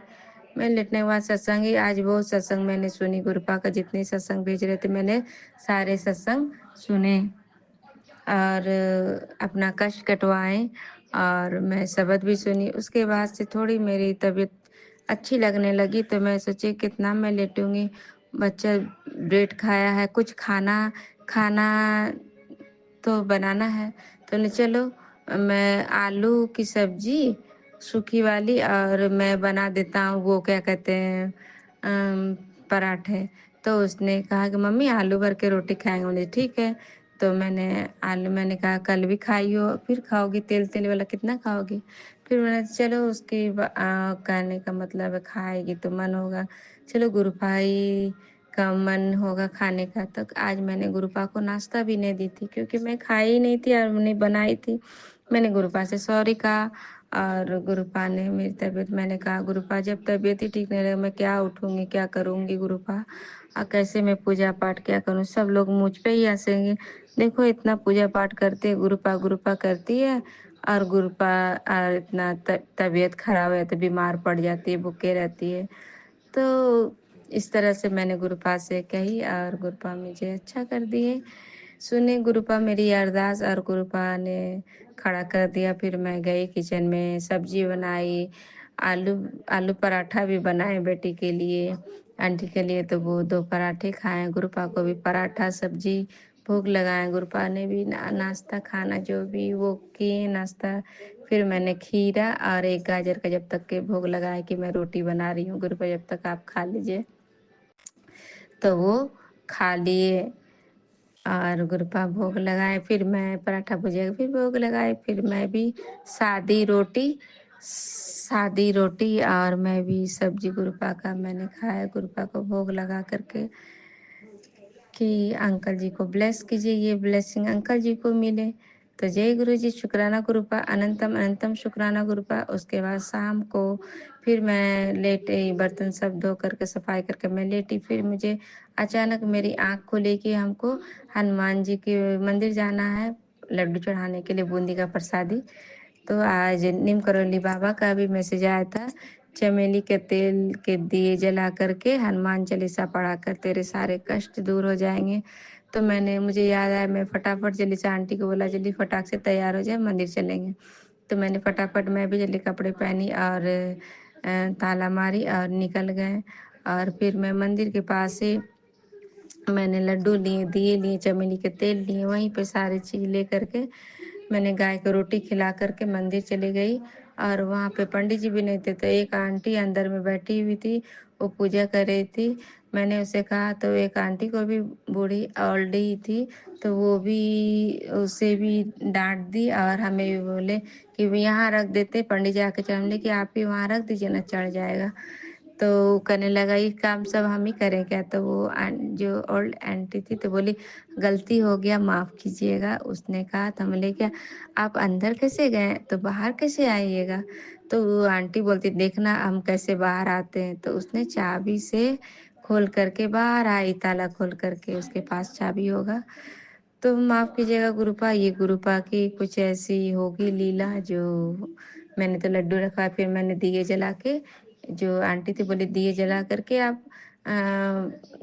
मैं लेटने के बाद सत्संग ही, आज बहुत सत्संग मैंने सुनी, गुरुपा का जितने सत्संग भेज रहे थे मैंने सारे सत्संग सुने और अपना कष्ट कटवाए और मैं शबद भी सुनी। उसके बाद से थोड़ी मेरी तबीयत अच्छी लगने लगी। तो मैं सोची कितना मैं लेटूंगी, बच्चा ब्रेड खाया है, कुछ खाना खाना तो बनाना है। तो नहीं, चलो मैं आलू की सब्जी सूखी वाली और मैं बना देता हूँ, वो क्या कहते हैं पराठे। तो उसने कहा कि मम्मी आलू भर के रोटी खाएंगे, मुझे ठीक है। तो मैंने कहा कल भी खाई हो, फिर खाओगी, तेल तेल वाला कितना खाओगी। फिर मैंने चलो कहने का मतलब है खाएगी तो मन होगा, चलो गुरुभाई का मन होगा खाने का। तो आज मैंने गुरुपा को नाश्ता भी नहीं दी थी, क्योंकि मैं खाई ही नहीं थी और नहीं बनाई थी। मैंने गुरुपा से सॉरी कहा और गुरुपा ने मेरी तबीयत, मैंने कहा गुरुपा जब तबीयत ही ठीक नहीं रहे मैं क्या उठूंगी, क्या करूंगी गुरुपा, और कैसे मैं पूजा पाठ क्या करूँ, सब लोग मुझ पे ही हंसेंगे। देखो इतना पूजा पाठ करते गुरुपा गुरुपा करती है और गुरुपा और इतना तबीयत खराब है तो बीमार पड़ जाती है, भूखे रहती है। तो इस तरह से मैंने गुरुपा से कही और गुरुपा मुझे अच्छा कर दिए, सुने गुरुपा मेरी अरदास और गुरुपा ने खड़ा कर दिया। फिर मैं गई किचन में, सब्जी बनाई, आलू आलू पराठा भी बनाए बेटी के लिए, आंटी के लिए। तो वो 2 पराठे खाए, गुरुपा को भी पराठा सब्जी भोग लगाए। गुरुपा ने भी नाश्ता खाना जो भी वो किए नाश्ता। फिर मैंने खीरा और एक गाजर का जब तक के भोग लगाए कि मैं रोटी बना रही हूँ, गुरुपा जब तक आप खा लीजिए। तो वो खा लिए और गुरुपा भोग लगाए। फिर मैं पराठा भुजिया फिर भोग लगाए। फिर मैं भी सादी रोटी सादी रोटी और मैं भी सब्जी गुरुपा का मैंने खाया, गुरुपा को भोग लगा करके कि अंकल जी को ब्लेस कीजिए, ये ब्लेसिंग अंकल जी को मिले। तो जय गुरु जी, शुक्राना गुरुपा, अनंतम अनंतम शुक्राना गुरुपा। उसके बाद शाम को फिर मैं लेटे, बर्तन सब धो करके सफाई करके मैं लेटी। फिर मुझे अचानक मेरी आँख खुली कि हमको हनुमान जी के मंदिर जाना है लड्डू चढ़ाने के लिए, बूंदी का प्रसादी। तो आज नीम करौली बाबा का भी मैसेज आया था, चमेली के तेल के दिए जला करके हनुमान चालीसा पढ़ा कर तेरे सारे कष्ट दूर हो जाएंगे। तो मुझे याद आया, मैं फटाफट जल्दी से आंटी को बोला, जल्दी फटाक से तैयार हो जाए, मंदिर चलेंगे। तो मैंने फटाफट मैं भी जल्दी कपड़े पहनी और ताला मारी और निकल गए। और फिर मैं मंदिर के पास से मैंने लड्डू लिए, दिए लिए, चमेली के तेल लिए, वहीं पे सारी चीज़ ले करके मैंने गाय को रोटी खिला करके मंदिर चली गई। और वहाँ पे पंडित जी भी नहीं थे, तो एक आंटी अंदर में बैठी हुई थी, वो पूजा कर रही थी। मैंने उसे कहा, तो एक आंटी को भी बूढ़ी ओल्ड ही थी, तो वो भी उसे भी डांट दी और हमें भी बोले कि यहाँ रख देते, पंडित जी आके हमने कि आप ही वहाँ रख दीजिए ना, चढ़ जाएगा। तो कहने लगा ये काम सब हम ही करें क्या? तो वो जो ओल्ड आंटी थी तो बोली गलती हो गया, माफ़ कीजिएगा। उसने कहा, तो हमने क्या आप अंदर कैसे गए, तो बाहर कैसे आइएगा? तो वो आंटी बोलती देखना हम कैसे बाहर आते हैं। तो उसने चाबी से खोल करके बाहर आई, ताला खोल करके, उसके पास चाबी होगा। तो माफ़ कीजिएगा गुरुपा, ये गुरुपा की कुछ ऐसी होगी लीला। जो मैंने तो लड्डू रखा, फिर मैंने दिए जला के, जो आंटी थी बोली दिए जला करके आप अ,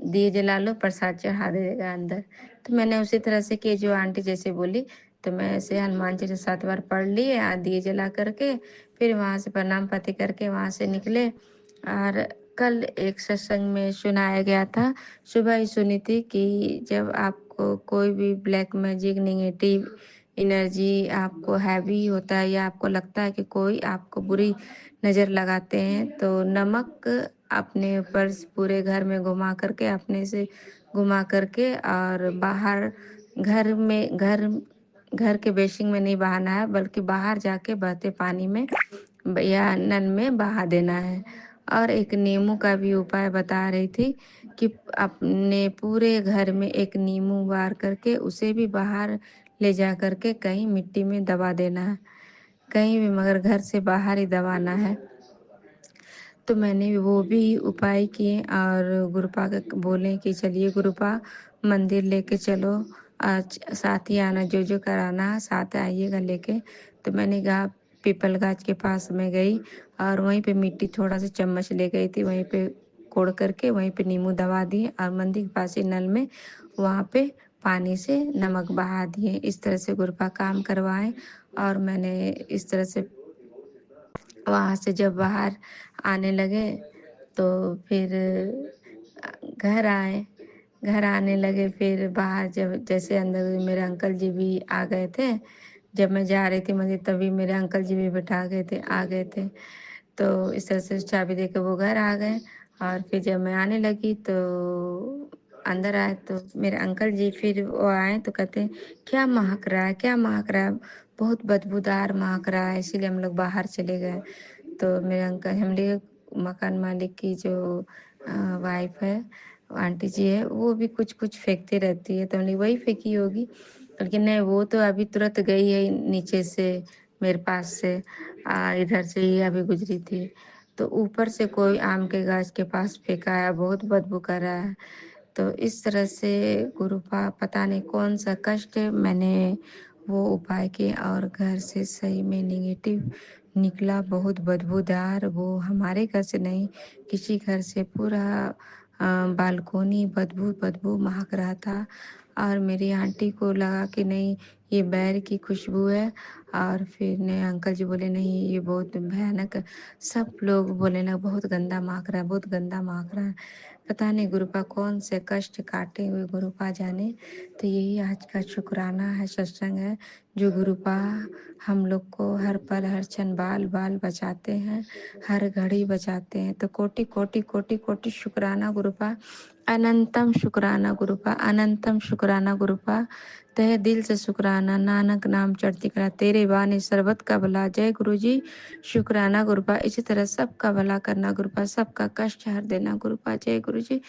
दिए जला लो, प्रसाद चढ़ा देगा अंदर। तो मैंने उसी तरह से कि जो आंटी जैसे बोली, तो मैं ऐसे हनुमान जी 7 बार पढ़ लिए, दिए जला करके फिर वहाँ से प्रणाम पाती करके वहाँ से निकले। और कल एक सत्संग में सुनाया गया था, सुबह ही सुनी थी कि जब आपको कोई भी ब्लैक मैजिक, नेगेटिव एनर्जी आपको हैवी होता है या आपको लगता है कि कोई आपको बुरी नज़र लगाते हैं, तो नमक अपने ऊपर पूरे घर में घुमा करके, अपने से घुमा करके, और बाहर घर के बेसिन में नहीं बहाना है, बल्कि बाहर जाके बहते पानी में या नल में बहा देना है। और एक नींबू का भी उपाय बता रही थी कि अपने पूरे घर में एक नींबू वार करके उसे भी बाहर ले जा करके कहीं मिट्टी में दबा देना है, कहीं भी, मगर घर से बाहर ही दबाना है। तो मैंने वो भी उपाय किए और गुरुपा को बोले कि चलिए गुरुपा मंदिर लेके चलो, आज साथ ही आना, जो जो कराना है साथ आइएगा लेके। तो मैंने कहा पीपल गाछ के पास में गई और वहीं पे मिट्टी थोड़ा सा चम्मच ले गई थी, वहीं पे कोड़ करके वहीं पे नींबू दबा दिए और मंदिर के पास ही नल में वहाँ पे पानी से नमक बहा दिए। इस तरह से गुरुपा काम करवाए। और मैंने इस तरह से वहाँ से जब बाहर आने लगे तो फिर घर आए। घर आने लगे, फिर बाहर जब जैसे अंदर मेरे अंकल जी भी आ गए थे। जब मैं जा रही थी मंदिर तभी मेरे अंकल जी भी आ गए थे। तो इस तरह से चाबी दे के वो घर आ गए। और फिर जब मैं आने लगी तो अंदर आए तो मेरे अंकल जी फिर वो आए तो कहते हैं क्या महक रहा है, क्या महक रहा है, बहुत बदबूदार महक रहा है। इसीलिए हम लोग बाहर चले गए। तो मेरे अंकल, हमारे मकान मालिक की जो वाइफ है, आंटी जी है, वो भी कुछ कुछ फेंकती रहती है, तो हमने वही फेंकी होगी। लेकिन नहीं, वो तो अभी तुरंत गई है नीचे से, मेरे पास से इधर से ही अभी गुजरी थी। तो ऊपर से कोई आम के गाछ के पास फेंका है, बहुत बदबू कर रहा है। तो इस तरह से गुरुपा पता नहीं कौन सा कष्ट मैंने वो उपाय किए और घर से सही में नेगेटिव निकला, बहुत बदबूदार। वो हमारे घर से नहीं, किसी घर से पूरा बालकोनी बदबू बदबू महक रहा था। और मेरी आंटी को लगा कि नहीं ये बैर की खुशबू है। और फिर ने अंकल जी बोले नहीं ये बहुत भयानक, सब लोग बोले ना बहुत गंदा महक रहा है, बहुत गंदा महक रहा है। पता नहीं गुरुपा कौन से कष्ट काटे हुए गुरुपा जाने। तो यही आज का शुक्राना है, सत्संग है, जो गुरुपा हम लोग को हर पल हर क्षण बाल बाल बचाते हैं, हर घड़ी बचाते हैं। तो कोटि कोटि कोटि कोटि शुक्राना गुरुपा, अनंतम शुक्राना गुरुपा, अनंतम शुक्राना गुरुपा। तहे दिल से शुक्राना, नानक नाम चढ़ती करा, तेरे बानी सरबत का भला। जय गुरु जी, शुक्राना गुरुपा। इसी तरह सबका भला करना गुरुपा, सबका कष्ट हर देना गुरुपा। जय गुरु जी,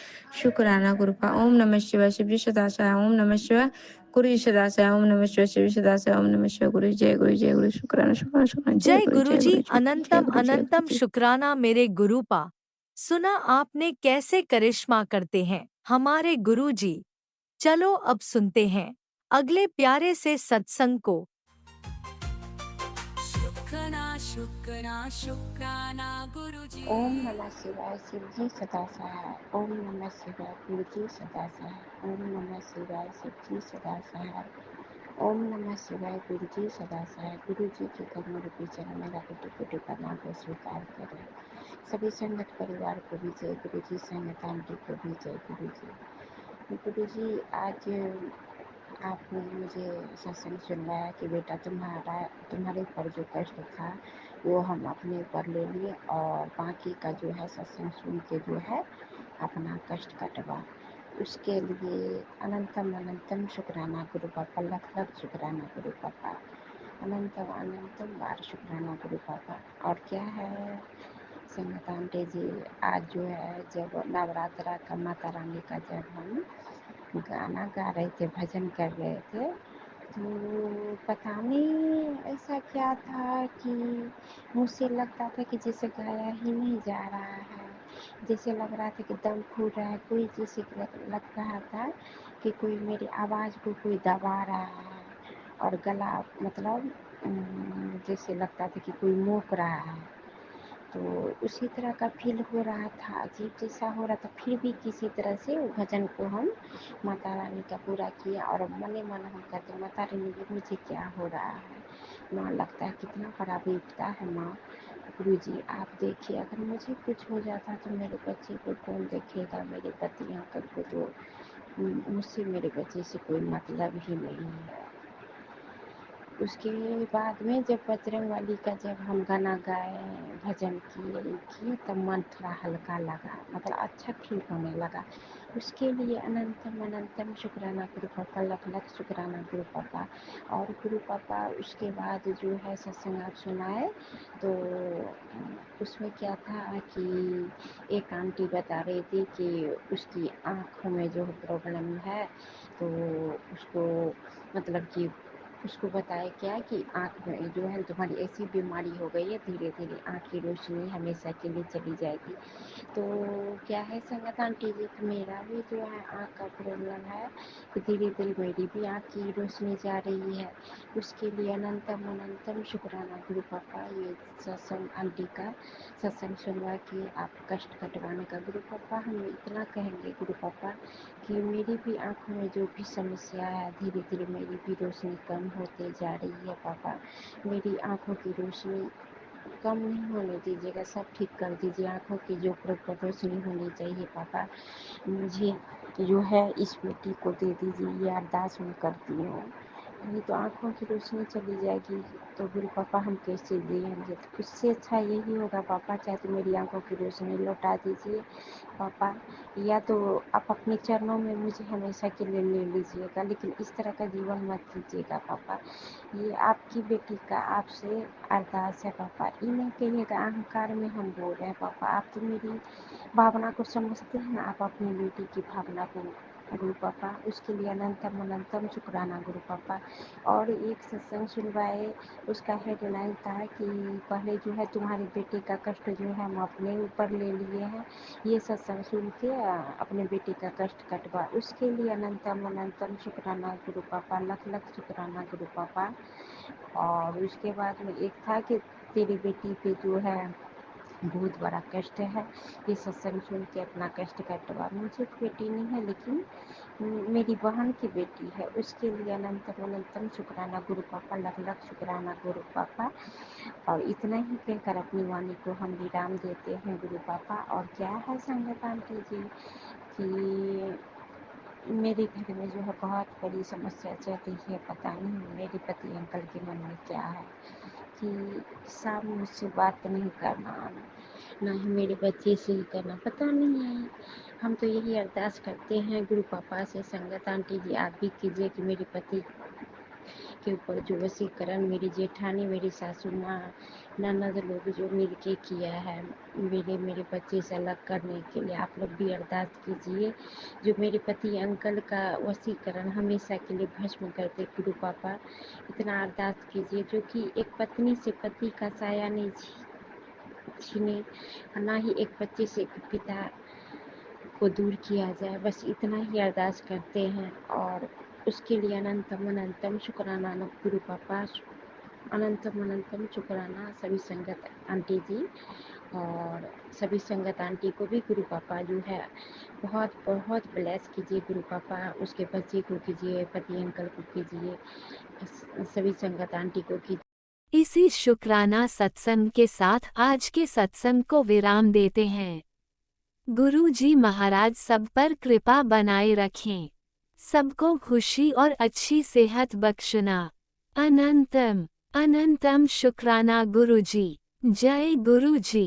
शुक्राना गुरुपा। ओम नमः शिवाय, शिव जी सदा सहाय। ओम नमः शिवाय। गुरु जी सदा से ओम नमः शिवाय शिव सदा से ओम नमः शिवाय गुरु जी, जय गुरु जी, जय गुरु शुक्राना शुक्राना शुक्राना जय जय गुरु गुरुजी, जय गुरु जय गुरु जय अनंतम गुरु जय गुरु अनंतम जी। शुक्राना मेरे गुरुपा। सुना आपने कैसे करिश्मा करते हैं हमारे गुरुजी। चलो अब सुनते हैं अगले प्यारे से सत्संग को। शुक्राना शुक्राना गुरुजी। ओम नमः शिवाय शिव जी सदा सहाय। ओम नमः शिवाय गुरु जी सदा सहाय। ओम नमः शिवाय शिव जी सदा सहाय। ओम नमः शिवाय गुरु जी सदा सहाय। गुरु जी के कदम रूपी चरण मेरा कोटि कोटि प्रणाम को स्वीकार करें। सभी संगत परिवार को भी जय गुरु जी, संगत आंटी को भी जय गुरु जी। गुरु जी आज आपने मुझे सत्संग सुनवाया कि बेटा तुम्हारे ऊपर जो कष्ट था वो हम अपने ऊपर ले लिए और बाकी का जो है सत्संग सुन के जो है अपना कष्ट कटवा। उसके लिए अनंतम अनंतम शुक्राना गुरु पापा, लख लख शुक्राना गुरु पापा, अनंतम अनंतम बार शुक्राना गुरु पापा। और क्या है संगत आंटी जी, आज जो है जब नवरात्रा का माता रानी का जब हम गाना गा रहे थे, भजन कर रहे थे, तो पता नहीं ऐसा क्या था कि मुझसे लगता था कि जैसे गाया ही नहीं जा रहा है, जैसे लग रहा था कि दम फूल रहा है, कोई जैसे लग रहा था कि कोई मेरी आवाज़ को कोई दबा रहा है और गला मतलब जैसे लगता था कि कोई मोक रहा है। तो उसी तरह का फील हो रहा था, अजीब जैसा हो रहा था। फिर भी किसी तरह से वो भजन को हम माता रानी का पूरा किया और मने मन हम कहते माता रानी जी मुझे क्या हो रहा है, माँ लगता है कितना बड़ा विपदा है माँ। गुरु जी आप देखिए, अगर मुझे कुछ हो जाता तो मेरे बच्चे को कौन देखेगा, मेरे पति अंकल को तो मुझसे मेरे बच्चे से कोई मतलब ही नहीं है। उसके बाद में जब बजरंग वाली का जब हम गाना गाए, भजन किए तब मन थोड़ा हल्का लगा, मतलब अच्छा फील होने लगा। उसके लिए अनंतम अनंतम शुक्राना गुरु पापा, लख लख शुक्राना गुरु पापा। और गुरु पापा उसके बाद जो है सत्संग आप सुनाए तो उसमें क्या था कि एक आंटी बता रही थी कि उसकी आँखों में जो प्रॉब्लम है तो उसको मतलब कि उसको बताया क्या कि आँख में जो है तुम्हारी ऐसी बीमारी हो गई है, धीरे धीरे आँख की रोशनी हमेशा के लिए चली जाएगी। तो क्या है संगत आंटी जी कि मेरा भी जो है आँख का प्रॉब्लम है कि धीरे धीरे मेरी भी आँख की रोशनी जा रही है। उसके लिए अनंतम अनंतम शुक्राना गुरु पापा, ये सत्संग आंटी का सत्संग सुनवा के आप कष्ट कटवाने का गुरु पापा। हम इतना कहेंगे गुरु पापा कि मेरी भी आँखों में जो भी समस्या है धीरे धीरे मेरी भी रोशनी कम होते जा रही है पापा। मेरी आँखों की रोशनी कम नहीं होने दीजिएगा, सब ठीक कर दीजिए। आँखों की जो प्रॉपर रोशनी होनी चाहिए पापा, मुझे जो है इस बेटी को दे दीजिए, ये अरदास मैं करती हूँ। नहीं तो आँखों की रोशनी चली जाएगी तो गुरु पापा हम कैसे देंगे। तो उससे अच्छा यही होगा पापा, चाहे तो मेरी आँखों की रोशनी लौटा दीजिए पापा, या तो आप अपने चरणों में मुझे हमेशा के लिए ले लीजिएगा, लेकिन इस तरह का जीवन मत कीजिएगा पापा। ये आपकी बेटी का आपसे अरदास है पापा। ये नहीं कहिएगा अहंकार में हम बोल रहे हैं पापा, आप तो मेरी भावना को समझते हैं, आप अपनी बेटी की भावना को गुरु पापा। उसके लिए अनंतम अनंतम शुक्राना गुरु पापा। और एक सत्संग सुनवाए, उसका हेडलाइन था कि पहले जो है तुम्हारे बेटे का कष्ट जो है हम अपने ऊपर ले लिए हैं, ये सत्संग सुन के अपने बेटे का कष्ट कटवा। उसके लिए अनंतम अनंतम शुक्राना गुरु पापा, लख लख शुक्राना गुरु पापा। और उसके बाद में एक था कि तेरी बेटी पे जो है बहुत बड़ा कष्ट है, ये सत्संग सुन के अपना कष्ट कटवा। मुझे तो बेटी नहीं है लेकिन मेरी बहन की बेटी है, उसके लिए अनंतम अनंतम शुक्राना गुरु पापा, लख लख शुक्राना गुरु पापा। और इतना ही कहकर अपनी वाणी को हम विराम देते हैं गुरु पापा। और क्या है संगत आंटी जी कि मेरे घर में जो है बहुत बड़ी समस्या चल रही है। पता नहीं मेरे पति अंकल के मन में क्या है कि साहब मुझसे बात नहीं करना, ना ही मेरे बच्चे से ही करना, पता नहीं है। हम तो यही अरदास करते हैं गुरु पापा से, संगत आंटी जी आप भी कीजिए कि मेरे पति के ऊपर जो वशीकरण मेरी जेठानी, मेरी सासू माँ, ननद लोग जो मिल के किया है मेरे बच्चे से अलग करने के लिए, आप लोग भी अरदास कीजिए। जो मेरे पति अंकल का वशीकरण हमेशा के लिए भस्म करते गुरु पापा, इतना अरदास कीजिए। जो कि एक पत्नी से पति का साया नहीं छीने, ना ही एक बच्चे से एक पिता को दूर किया जाए, बस इतना ही अरदास करते हैं। और उसके लिए अनंतम अनंतम शुक्राना गुरु पापा, अनंतम अनंतम शुक्राना सभी संगत आंटी जी, और सभी संगत आंटी को भी गुरु पापा जो है बहुत बहुत ब्लेस कीजिए गुरु पापा। उसके बच्चे को कीजिए, पति अंकल को कीजिए, सभी संगत आंटी को कीजिए। इसी शुक्राना सत्संग के साथ आज के सत्संग को विराम देते हैं। गुरु जी महाराज सब पर कृपा बनाए रखें, सबको खुशी और अच्छी सेहत बख्शना। अनंतम अनंतम शुक्राना गुरु जी। जय गुरु जी।